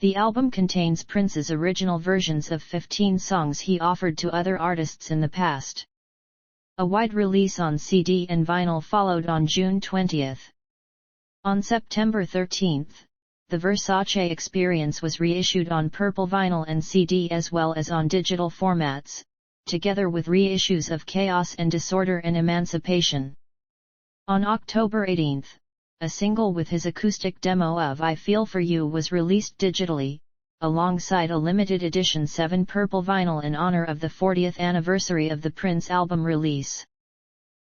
The album contains Prince's original versions of 15 songs he offered to other artists in the past. A wide release on CD and vinyl followed on June 20. On September 13, the Versace Experience was reissued on purple vinyl and CD as well as on digital formats, together with reissues of Chaos and Disorder and Emancipation. On October 18, a single with his acoustic demo of I Feel For You was released digitally, alongside a limited edition 7 purple vinyl in honor of the 40th anniversary of the Prince album release.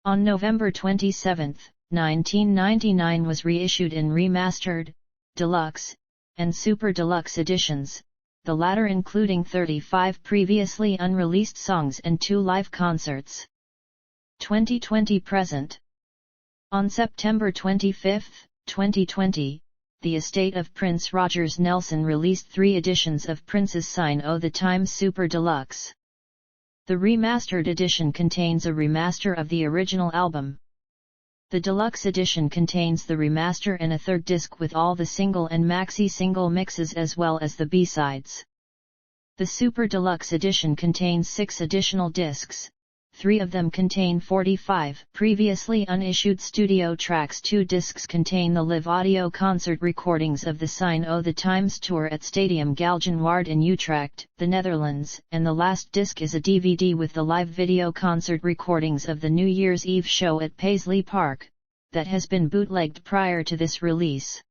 On November 27, 1999 was reissued in remastered, deluxe, and super deluxe editions, the latter including 35 previously unreleased songs and 2 live concerts. 2020 present. On September 25, 2020, the estate of Prince Rogers Nelson released 3 editions of Prince's Sign O' the Times Super Deluxe. The remastered edition contains a remaster of the original album. The deluxe edition contains the remaster and a 3rd disc with all the single and maxi single mixes as well as the B-sides. The Super Deluxe edition contains 6 additional discs. 3 of them contain 45 previously unissued studio tracks. 2 discs contain the live audio concert recordings of the Sign O' the Times tour at Stadium Galgenwaard in Utrecht, the Netherlands, and the last disc is a DVD with the live video concert recordings of the New Year's Eve show at Paisley Park, that has been bootlegged prior to this release.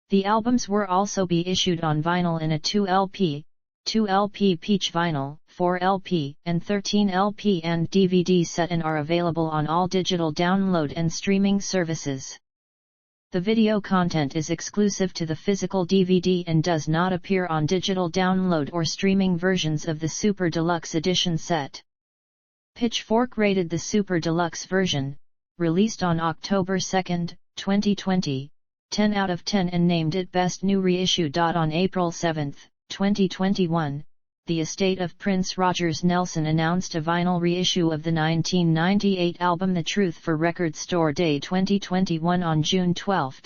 The albums were also be issued on vinyl in a 2LP, 2LP peach vinyl, 4LP, and 13LP and DVD set and are available on all digital download and streaming services. The video content is exclusive to the physical DVD and does not appear on digital download or streaming versions of the Super Deluxe Edition set. Pitchfork rated the Super Deluxe version, released on October 2, 2020, 10 out of 10 and named it Best New Reissue. On April 7, 2021, the estate of Prince Rogers Nelson announced a vinyl reissue of the 1998 album The Truth for Record Store Day 2021 on June 12.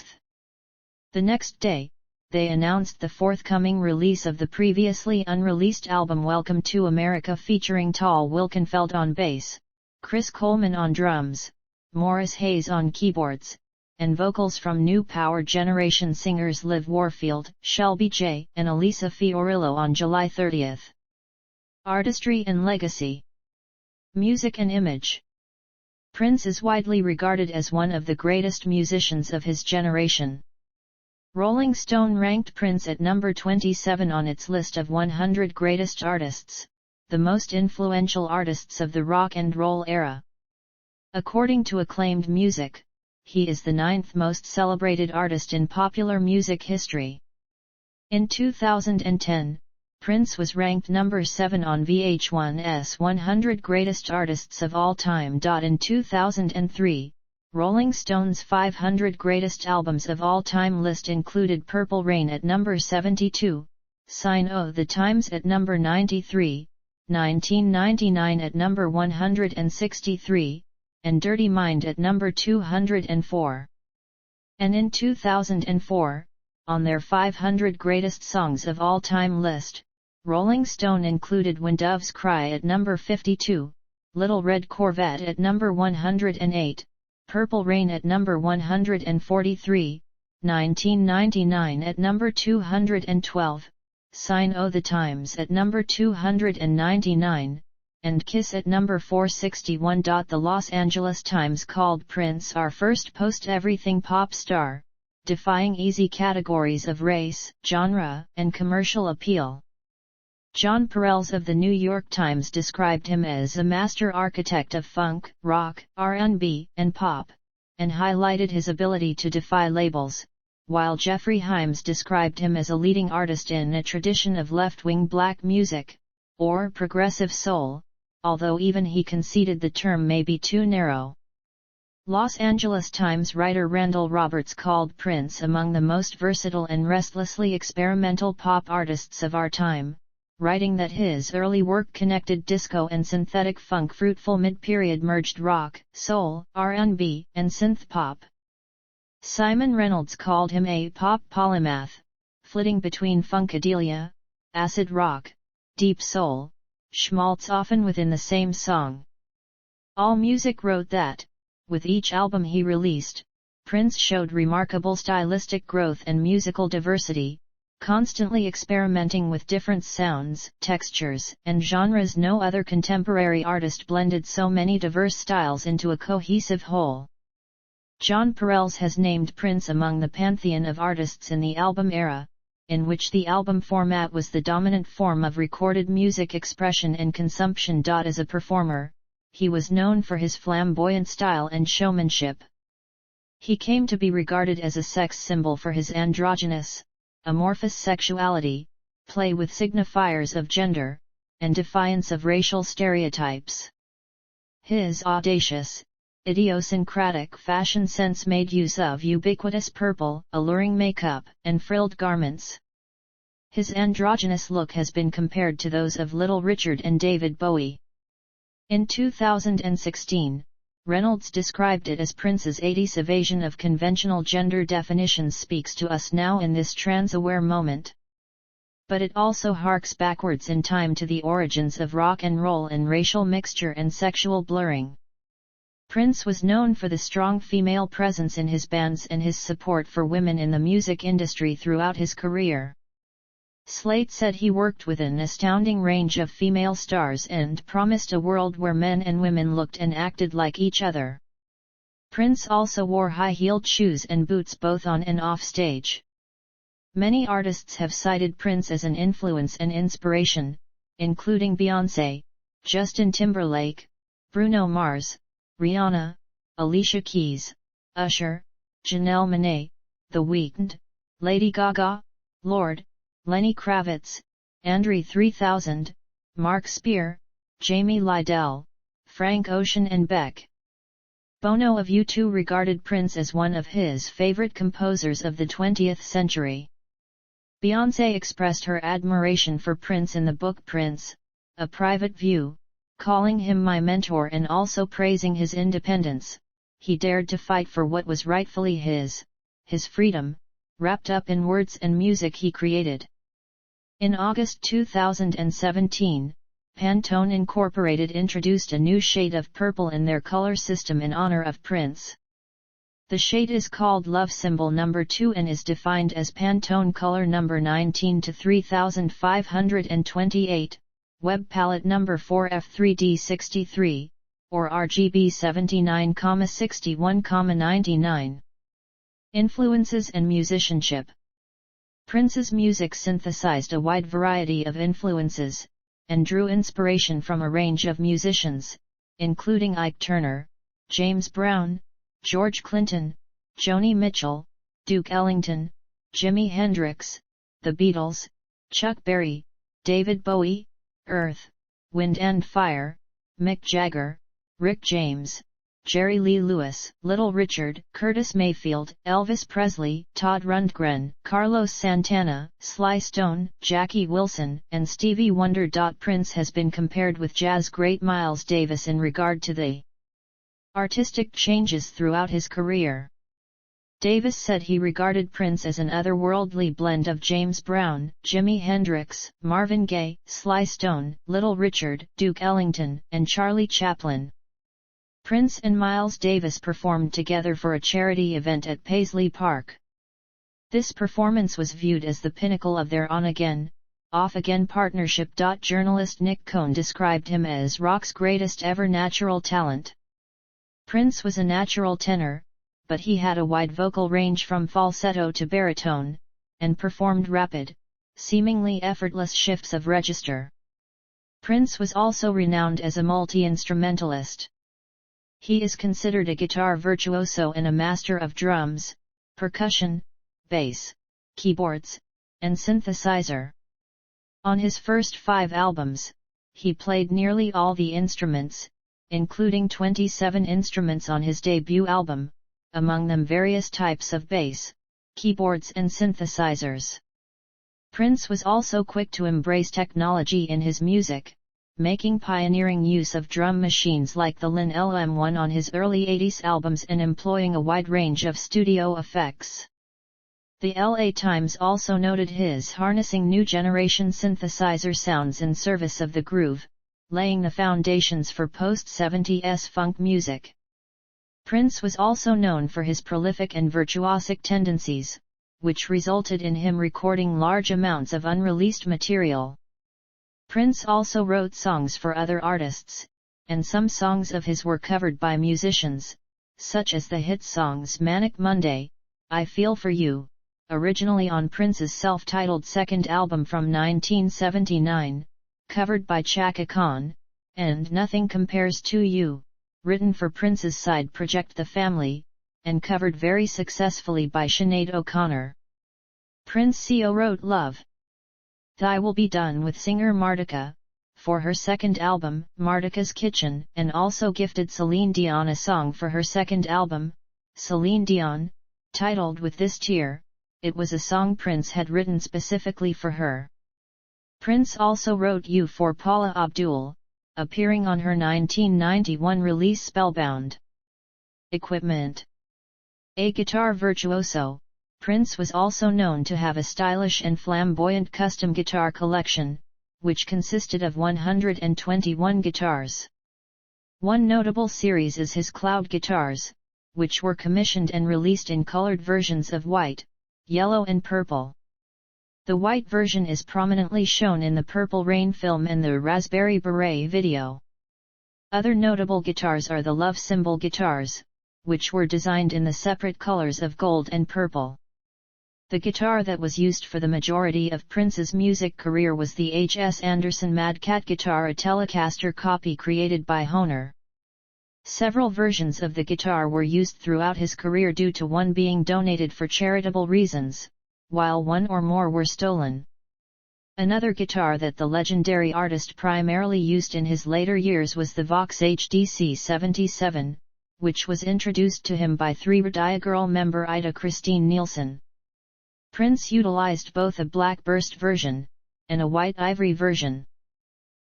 The next day, they announced the forthcoming release of the previously unreleased album Welcome to America featuring Tal Wilkenfeld on bass, Chris Coleman on drums, Morris Hayes on keyboards, and vocals from New Power Generation singers Liv Warfield, Shelby J. and Elisa Fiorillo on July 30. Artistry and legacy. Music and image. Prince is widely regarded as one of the greatest musicians of his generation. Rolling Stone ranked Prince at number 27 on its list of 100 greatest artists, the most influential artists of the rock and roll era. According to Acclaimed Music, he is the 9th most celebrated artist in popular music history. In 2010, Prince was ranked number 7 on VH1's 100 Greatest Artists of All Time. In 2003, Rolling Stone's 500 Greatest Albums of All Time list included Purple Rain at number 72, Sign O' the Times at number 93, 1999 at number 163, and Dirty Mind at number 204. And in 2004, on their 500 Greatest Songs of All Time list, Rolling Stone included When Doves Cry at number 52, Little Red Corvette at number 108, Purple Rain at number 143, 1999 at number 212, Sign O' the Times at number 299, and Kiss at number 461. The Los Angeles Times called Prince our first post-everything pop star, defying easy categories of race, genre, and commercial appeal. John Perrells of the New York Times described him as a master architect of funk, rock, R&B, and pop, and highlighted his ability to defy labels, while Jeffrey Himes described him as a leading artist in a tradition of left-wing black music, or progressive soul, although even he conceded the term may be too narrow. Los Angeles Times writer Randall Roberts called Prince among the most versatile and restlessly experimental pop artists of our time, writing that his early work connected disco and synthetic funk, fruitful mid-period merged rock, soul, R&B, and synth pop. Simon Reynolds called him a pop polymath, flitting between funkadelic, acid rock, deep soul, schmaltz often within the same song. AllMusic wrote that, with each album he released, Prince showed remarkable stylistic growth and musical diversity, constantly experimenting with different sounds, textures, and genres. No other contemporary artist blended so many diverse styles into a cohesive whole. John Perrells has named Prince among the pantheon of artists in the album era, in which the album format was the dominant form of recorded music expression and consumption. As a performer, he was known for his flamboyant style and showmanship. He came to be regarded as a sex symbol for his androgynous, amorphous sexuality, play with signifiers of gender, and defiance of racial stereotypes. His audacious, idiosyncratic fashion sense made use of ubiquitous purple, alluring makeup, and frilled garments. His androgynous look has been compared to those of Little Richard and David Bowie. In 2016, Reynolds described it as Prince's 80s evasion of conventional gender definitions speaks to us now in this trans-aware moment. But it also harks backwards in time to the origins of rock and roll and racial mixture and sexual blurring. Prince was known for the strong female presence in his bands and his support for women in the music industry throughout his career. Slate said he worked with an astounding range of female stars and promised a world where men and women looked and acted like each other. Prince also wore high-heeled shoes and boots both on and off stage. Many artists have cited Prince as an influence and inspiration, including Beyoncé, Justin Timberlake, Bruno Mars, Rihanna, Alicia Keys, Usher, Janelle Monáe, The Weeknd, Lady Gaga, Lorde, Lenny Kravitz, Andre 3000, Mark Spear, Jamie Lidell, Frank Ocean and Beck. Bono of U2 regarded Prince as one of his favorite composers of the 20th century. Beyoncé expressed her admiration for Prince in the book Prince, A Private View, calling him my mentor and also praising his independence. He dared to fight for what was rightfully his freedom, wrapped up in words and music he created. In August 2017, Pantone Incorporated introduced a new shade of purple in their color system in honor of Prince. The shade is called Love Symbol No. 2 and is defined as Pantone color No. 19 to 3528, web palette No. 4F3D63, or RGB 79,61,99. Influences and musicianship. Prince's music synthesized a wide variety of influences, and drew inspiration from a range of musicians, including Ike Turner, James Brown, George Clinton, Joni Mitchell, Duke Ellington, Jimi Hendrix, The Beatles, Chuck Berry, David Bowie, Earth, Wind and Fire, Mick Jagger, Rick James, Jerry Lee Lewis, Little Richard, Curtis Mayfield, Elvis Presley, Todd Rundgren, Carlos Santana, Sly Stone, Jackie Wilson, and Stevie Wonder. Prince has been compared with jazz great Miles Davis in regard to the artistic changes throughout his career. Davis said he regarded Prince as an otherworldly blend of James Brown, Jimi Hendrix, Marvin Gaye, Sly Stone, Little Richard, Duke Ellington, and Charlie Chaplin. Prince and Miles Davis performed together for a charity event at Paisley Park. This performance was viewed as the pinnacle of their on-again, off-again partnership. Journalist Nick Cohn described him as rock's greatest ever natural talent. Prince was a natural tenor, but he had a wide vocal range from falsetto to baritone, and performed rapid, seemingly effortless shifts of register. Prince was also renowned as a multi-instrumentalist. He is considered a guitar virtuoso and a master of drums, percussion, bass, keyboards, and synthesizer. On his first 5 albums, he played nearly all the instruments, including 27 instruments on his debut album, among them various types of bass, keyboards and synthesizers. Prince was also quick to embrace technology in his music, making pioneering use of drum machines like the Lin LM1 on his early 80s albums and employing a wide range of studio effects. The LA Times also noted his harnessing new generation synthesizer sounds in service of the groove, laying the foundations for post-70s funk music. Prince was also known for his prolific and virtuosic tendencies, which resulted in him recording large amounts of unreleased material. Prince also wrote songs for other artists, and some songs of his were covered by musicians, such as the hit songs Manic Monday, I Feel For You, originally on Prince's self-titled second album from 1979, covered by Chaka Khan, and Nothing Compares to You, written for Prince's side project The Family, and covered very successfully by Sinead O'Connor. Prince co-wrote Love, Thy Will Be Done with singer Martika, for her second album, Martika's Kitchen, and also gifted Celine Dion a song for her second album, Celine Dion, titled With This Tear. It was a song Prince had written specifically for her. Prince also wrote You for Paula Abdul, appearing on her 1991 release Spellbound. Equipment. A guitar virtuoso, Prince was also known to have a stylish and flamboyant custom guitar collection, which consisted of 121 guitars. One notable series is his cloud guitars, which were commissioned and released in colored versions of white, yellow and purple. The white version is prominently shown in the Purple Rain film and the Raspberry Beret video. Other notable guitars are the Love Symbol guitars, which were designed in the separate colors of gold and purple. The guitar that was used for the majority of Prince's music career was the H.S. Anderson Mad Cat guitar, a Telecaster copy created by Hohner. Several versions of the guitar were used throughout his career due to one being donated for charitable reasons, while one or more were stolen. Another guitar that the legendary artist primarily used in his later years was the Vox HDC 77, which was introduced to him by Three Radia Girl member Ida Christine Nielsen. Prince utilized both a black burst version and a white ivory version.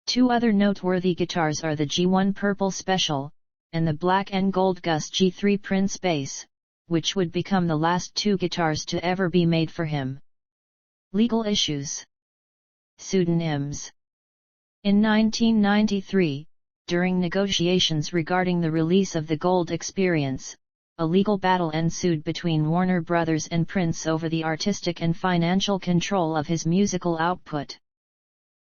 Two other noteworthy guitars are the G1 Purple Special and the black and gold Gus G3 Prince bass, which would become the last two guitars to ever be made for him. Legal issues. Pseudonyms. In 1993, during negotiations regarding the release of the Gold Experience, a legal battle ensued between Warner Brothers and Prince over the artistic and financial control of his musical output.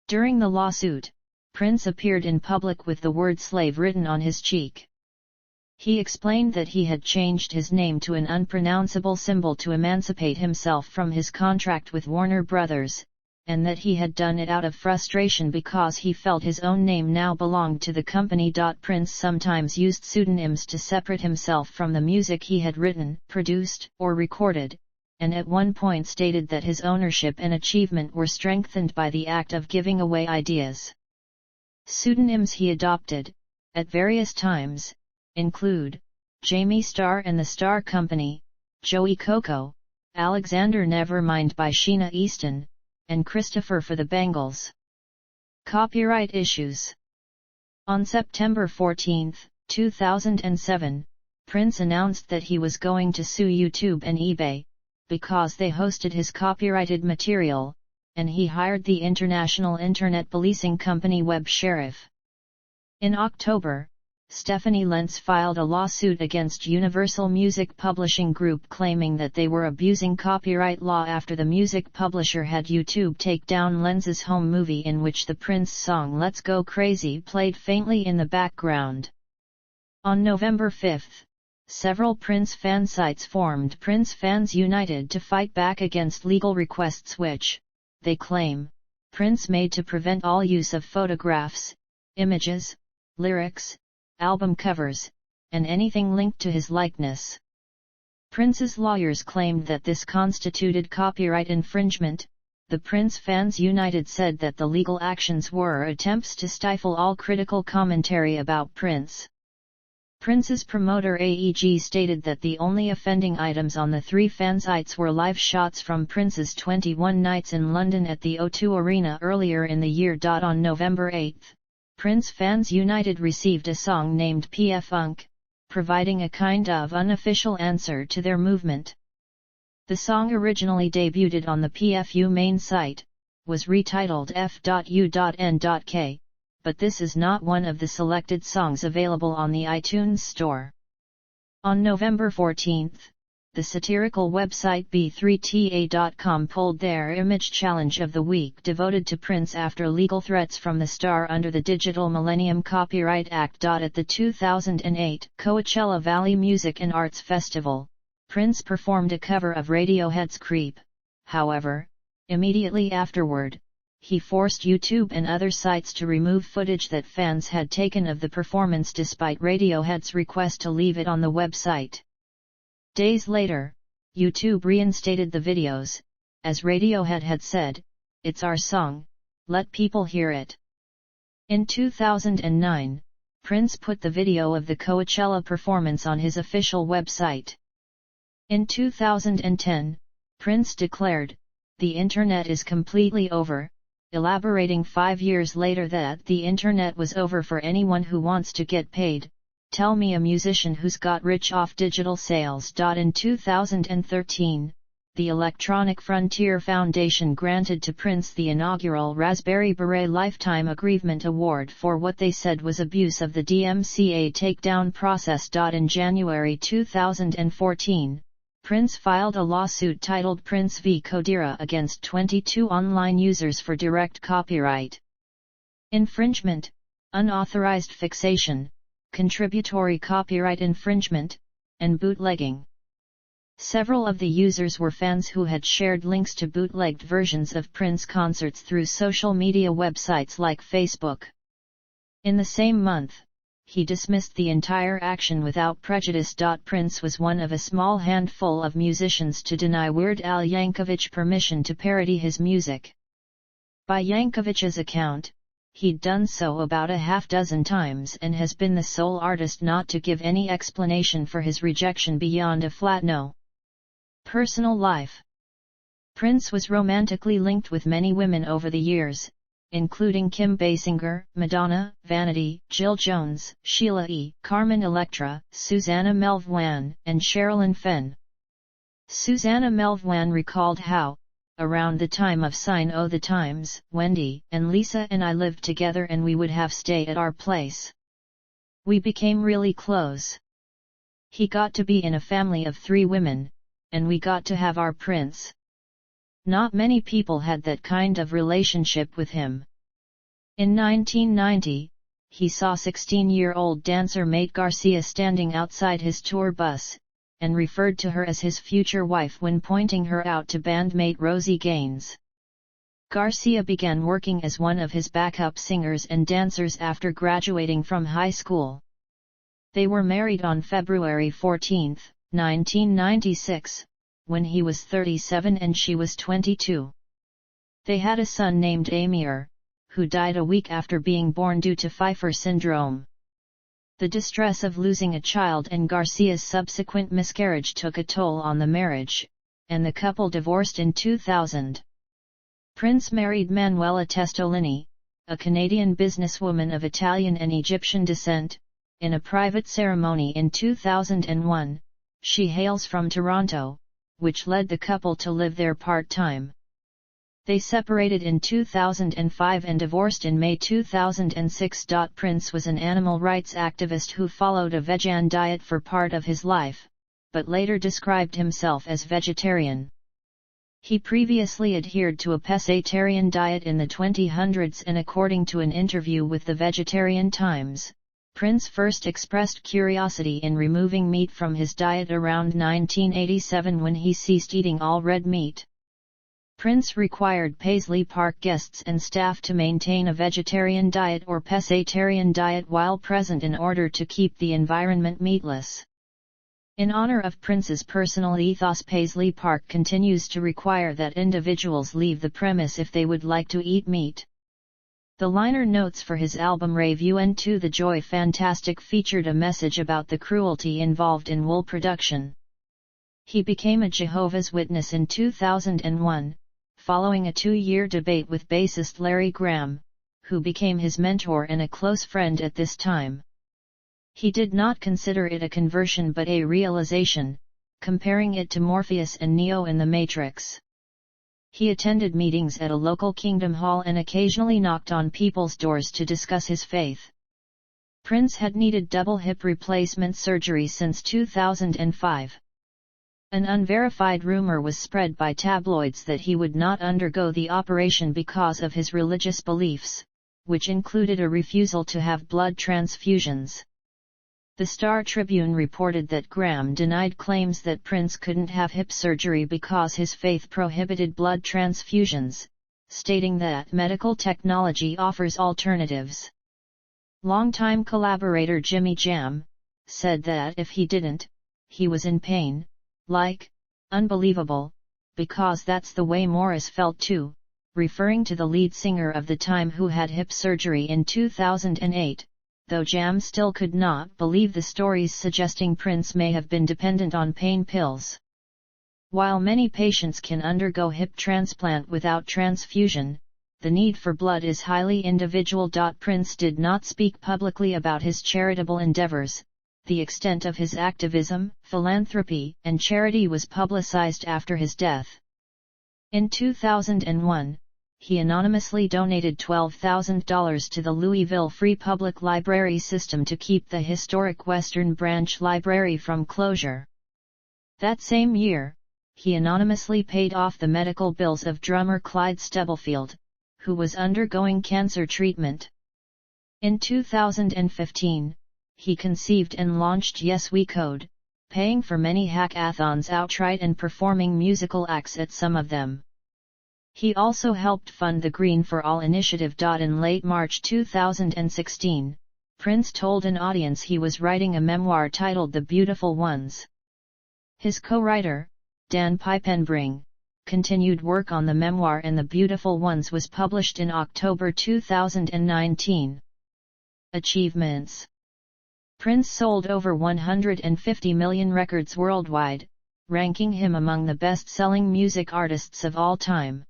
During the lawsuit, Prince appeared in public with the word slave written on his cheek. He explained that he had changed his name to an unpronounceable symbol to emancipate himself from his contract with Warner Brothers, and that he had done it out of frustration because he felt his own name now belonged to the company. Prince sometimes used pseudonyms to separate himself from the music he had written, produced, or recorded, and at one point stated that his ownership and achievement were strengthened by the act of giving away ideas. Pseudonyms he adopted, at various times, include Jamie Starr and the Starr Company, Joey Coco, Alexander Nevermind by Sheena Easton, and Christopher for the Bangles. Copyright issues. On September 14, 2007, Prince announced that he was going to sue YouTube and eBay, because they hosted his copyrighted material, and he hired the international internet policing company Web Sheriff. In October, Stephanie Lentz filed a lawsuit against Universal Music Publishing Group claiming that they were abusing copyright law after the music publisher had YouTube take down Lentz's home movie in which the Prince song Let's Go Crazy played faintly in the background. On November 5, several Prince fan sites formed Prince Fans United to fight back against legal requests which, they claim, Prince made to prevent all use of photographs, images, lyrics, album covers, and anything linked to his likeness. Prince's lawyers claimed that this constituted copyright infringement. The Prince Fans United said that the legal actions were attempts to stifle all critical commentary about Prince. Prince's promoter AEG stated that the only offending items on the three fan sites were live shots from Prince's 21 nights in London at the O2 Arena earlier in the year. On November 8, Prince Fans United received a song named P-Funk, providing a kind of unofficial answer to their movement. The song originally debuted on the PFU main site, was retitled F.U.N.K, but this is not one of the selected songs available on the iTunes Store. On November 14, the satirical website B3ta.com pulled their Image Challenge of the Week devoted to Prince after legal threats from the star under the Digital Millennium Copyright Act. At the 2008 Coachella Valley Music and Arts Festival, Prince performed a cover of Radiohead's Creep. However, immediately afterward, he forced YouTube and other sites to remove footage that fans had taken of the performance despite Radiohead's request to leave it on the website. Days later, YouTube reinstated the videos, as Radiohead had said, "It's our song, let people hear it." In 2009, Prince put the video of the Coachella performance on his official website. In 2010, Prince declared, "The internet is completely over," elaborating 5 years later that the internet was over for anyone who wants to get paid. Tell me a musician who's got rich off digital sales. In 2013, the Electronic Frontier Foundation granted to Prince the inaugural Raspberry Beret Lifetime Aggrievement Award for what they said was abuse of the DMCA takedown process. In January 2014, Prince filed a lawsuit titled Prince v. Kodira against 22 online users for direct copyright infringement, unauthorized fixation, contributory copyright infringement, and bootlegging. Several of the users were fans who had shared links to bootlegged versions of Prince concerts through social media websites like Facebook. In the same month, he dismissed the entire action without prejudice. Prince was one of a small handful of musicians to deny Weird Al Yankovic permission to parody his music. By Yankovic's account, he'd done so about a half-dozen times and has been the sole artist not to give any explanation for his rejection beyond a flat no. Personal life. Prince was romantically linked with many women over the years, including Kim Basinger, Madonna, Vanity, Jill Jones, Sheila E., Carmen Electra, Susanna Melvoin, and Sherilyn Fenn. Susanna Melvoin recalled how, around the time of Sign O' the Times, Wendy and Lisa and I lived together and we would have stay at our place. We became really close. He got to be in a family of 3 women, and we got to have our prince. Not many people had that kind of relationship with him. In 1990, he saw 16-year-old dancer Mate Garcia standing outside his tour bus, and referred to her as his future wife when pointing her out to bandmate Rosie Gaines. Garcia began working as one of his backup singers and dancers after graduating from high school. They were married on February 14, 1996, when he was 37 and she was 22. They had a son named Amir, who died a week after being born due to Pfeiffer syndrome. The distress of losing a child and Garcia's subsequent miscarriage took a toll on the marriage, and the couple divorced in 2000. Prince married Manuela Testolini, a Canadian businesswoman of Italian and Egyptian descent, in a private ceremony in 2001. She hails from Toronto, which led the couple to live there part-time. They separated in 2005 and divorced in May 2006. Prince was an animal rights activist who followed a vegan diet for part of his life, but later described himself as vegetarian. He previously adhered to a pescatarian diet in the 2000s, and according to an interview with the Vegetarian Times, Prince first expressed curiosity in removing meat from his diet around 1987 when he ceased eating all red meat. Prince required Paisley Park guests and staff to maintain a vegetarian diet or pescatarian diet while present in order to keep the environment meatless. In honor of Prince's personal ethos, Paisley Park continues to require that individuals leave the premise if they would like to eat meat. The liner notes for his album Rave Un2 The Joy Fantastic featured a message about the cruelty involved in wool production. He became a Jehovah's Witness in 2001, following a 2-year debate with bassist Larry Graham, who became his mentor and a close friend at this time. He did not consider it a conversion but a realization, comparing it to Morpheus and Neo in The Matrix. He attended meetings at a local Kingdom Hall and occasionally knocked on people's doors to discuss his faith. Prince had needed double hip replacement surgery since 2005. An unverified rumor was spread by tabloids that he would not undergo the operation because of his religious beliefs, which included a refusal to have blood transfusions. The Star Tribune reported that Graham denied claims that Prince couldn't have hip surgery because his faith prohibited blood transfusions, stating that medical technology offers alternatives. Longtime collaborator Jimmy Jam said that if he didn't, he was in pain. Unbelievable, because that's the way Morris felt too, referring to the lead singer of the time who had hip surgery in 2008, though Jam still could not believe the stories suggesting Prince may have been dependent on pain pills. While many patients can undergo hip transplant without transfusion, the need for blood is highly individual. Prince did not speak publicly about his charitable endeavors. The extent of his activism, philanthropy, and charity was publicized after his death. In 2001, he anonymously donated $12,000 to the Louisville Free Public Library System to keep the historic Western Branch Library from closure. That same year, he anonymously paid off the medical bills of drummer Clyde Stubblefield, who was undergoing cancer treatment. In 2015, he conceived and launched Yes We Code, paying for many hackathons outright and performing musical acts at some of them. He also helped fund the Green for All initiative. In late March 2016, Prince told an audience he was writing a memoir titled The Beautiful Ones. His co-writer, Dan Pipenbring, continued work on the memoir, and The Beautiful Ones was published in October 2019. Achievements. Prince sold over 150 million records worldwide, ranking him among the best-selling music artists of all time.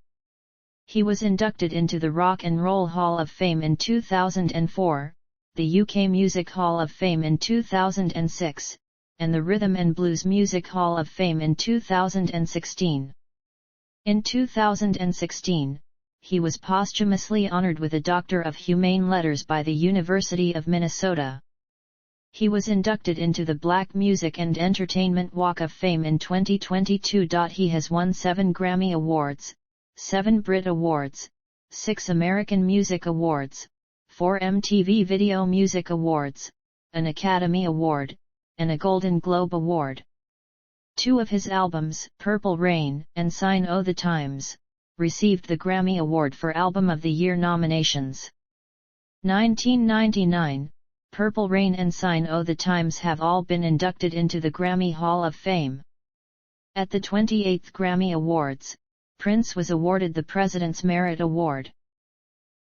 He was inducted into the Rock and Roll Hall of Fame in 2004, the UK Music Hall of Fame in 2006, and the Rhythm and Blues Music Hall of Fame in 2016. In 2016, he was posthumously honored with a Doctor of Humane Letters by the University of Minnesota. He was inducted into the Black Music and Entertainment Walk of Fame in 2022. He has won 7 Grammy Awards, 7 Brit Awards, 6 American Music Awards, 4 MTV Video Music Awards, an Academy Award, and a Golden Globe Award. 2 of his albums, Purple Rain and Sign o' the Times, received the Grammy Award for Album of the Year nominations. 1999, Purple Rain and Sign o' the Times have all been inducted into the Grammy Hall of Fame. At the 28th Grammy Awards, Prince was awarded the President's Merit Award.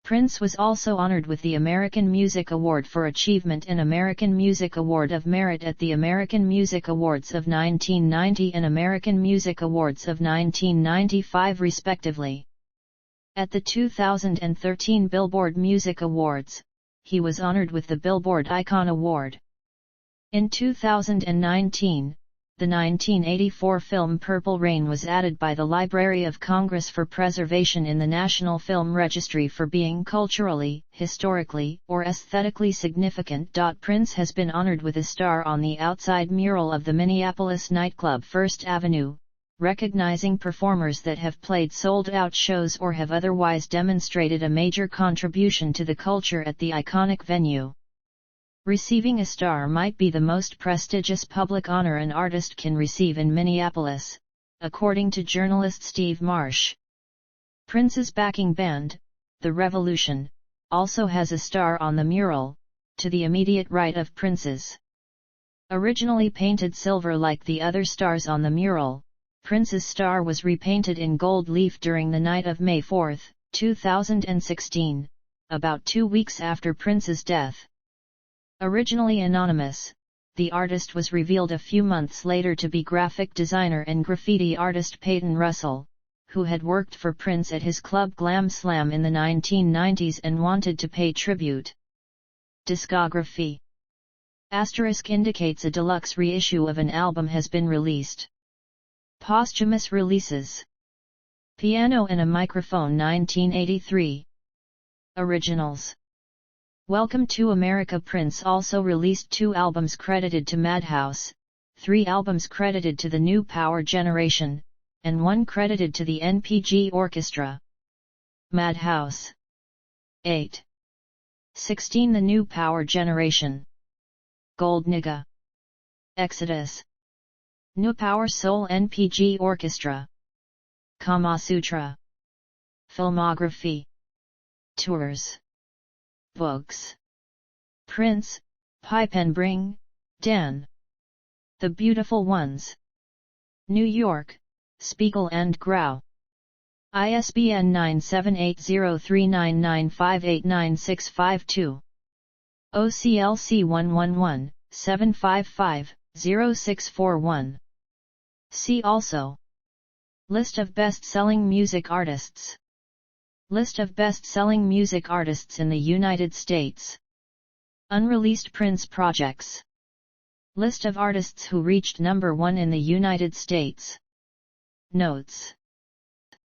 Prince was also honored with the American Music Award for Achievement and American Music Award of Merit at the American Music Awards of 1990 and American Music Awards of 1995 respectively. At the 2013 Billboard Music Awards, he was honored with the Billboard Icon Award. In 2019, the 1984 film Purple Rain was added by the Library of Congress for preservation in the National Film Registry for being culturally, historically, or aesthetically significant. Prince has been honored with a star on the outside mural of the Minneapolis nightclub First Avenue, recognizing performers that have played sold-out shows or have otherwise demonstrated a major contribution to the culture at the iconic venue. Receiving a star might be the most prestigious public honor an artist can receive in Minneapolis, according to journalist Steve Marsh. Prince's backing band, The Revolution, also has a star on the mural, to the immediate right of Prince's. Originally painted silver like the other stars on the mural, Prince's star was repainted in gold leaf during the night of May 4, 2016, about 2 weeks after Prince's death. Originally anonymous, the artist was revealed a few months later to be graphic designer and graffiti artist Peyton Russell, who had worked for Prince at his club Glam Slam in the 1990s and wanted to pay tribute. Discography * indicates a deluxe reissue of an album has been released. Posthumous releases: Piano and a Microphone 1983. Originals: Welcome to America. Prince also released 2 albums credited to Madhouse, 3 albums credited to the New Power Generation, and 1 credited to the NPG Orchestra. Madhouse. 8. 16 The New Power Generation. Gold Nigga. Exodus. New Power Soul NPG Orchestra. Kama Sutra. Filmography. Tours. Books. Prince, Pipenbring, Dan. The Beautiful Ones. New York, Spiegel and Grau. ISBN 9780399589652. OCLC 111-755-0641. See also: List of best-selling music artists. List of best-selling music artists in the United States. Unreleased Prince projects. List of artists who reached number 1 in the United States. Notes.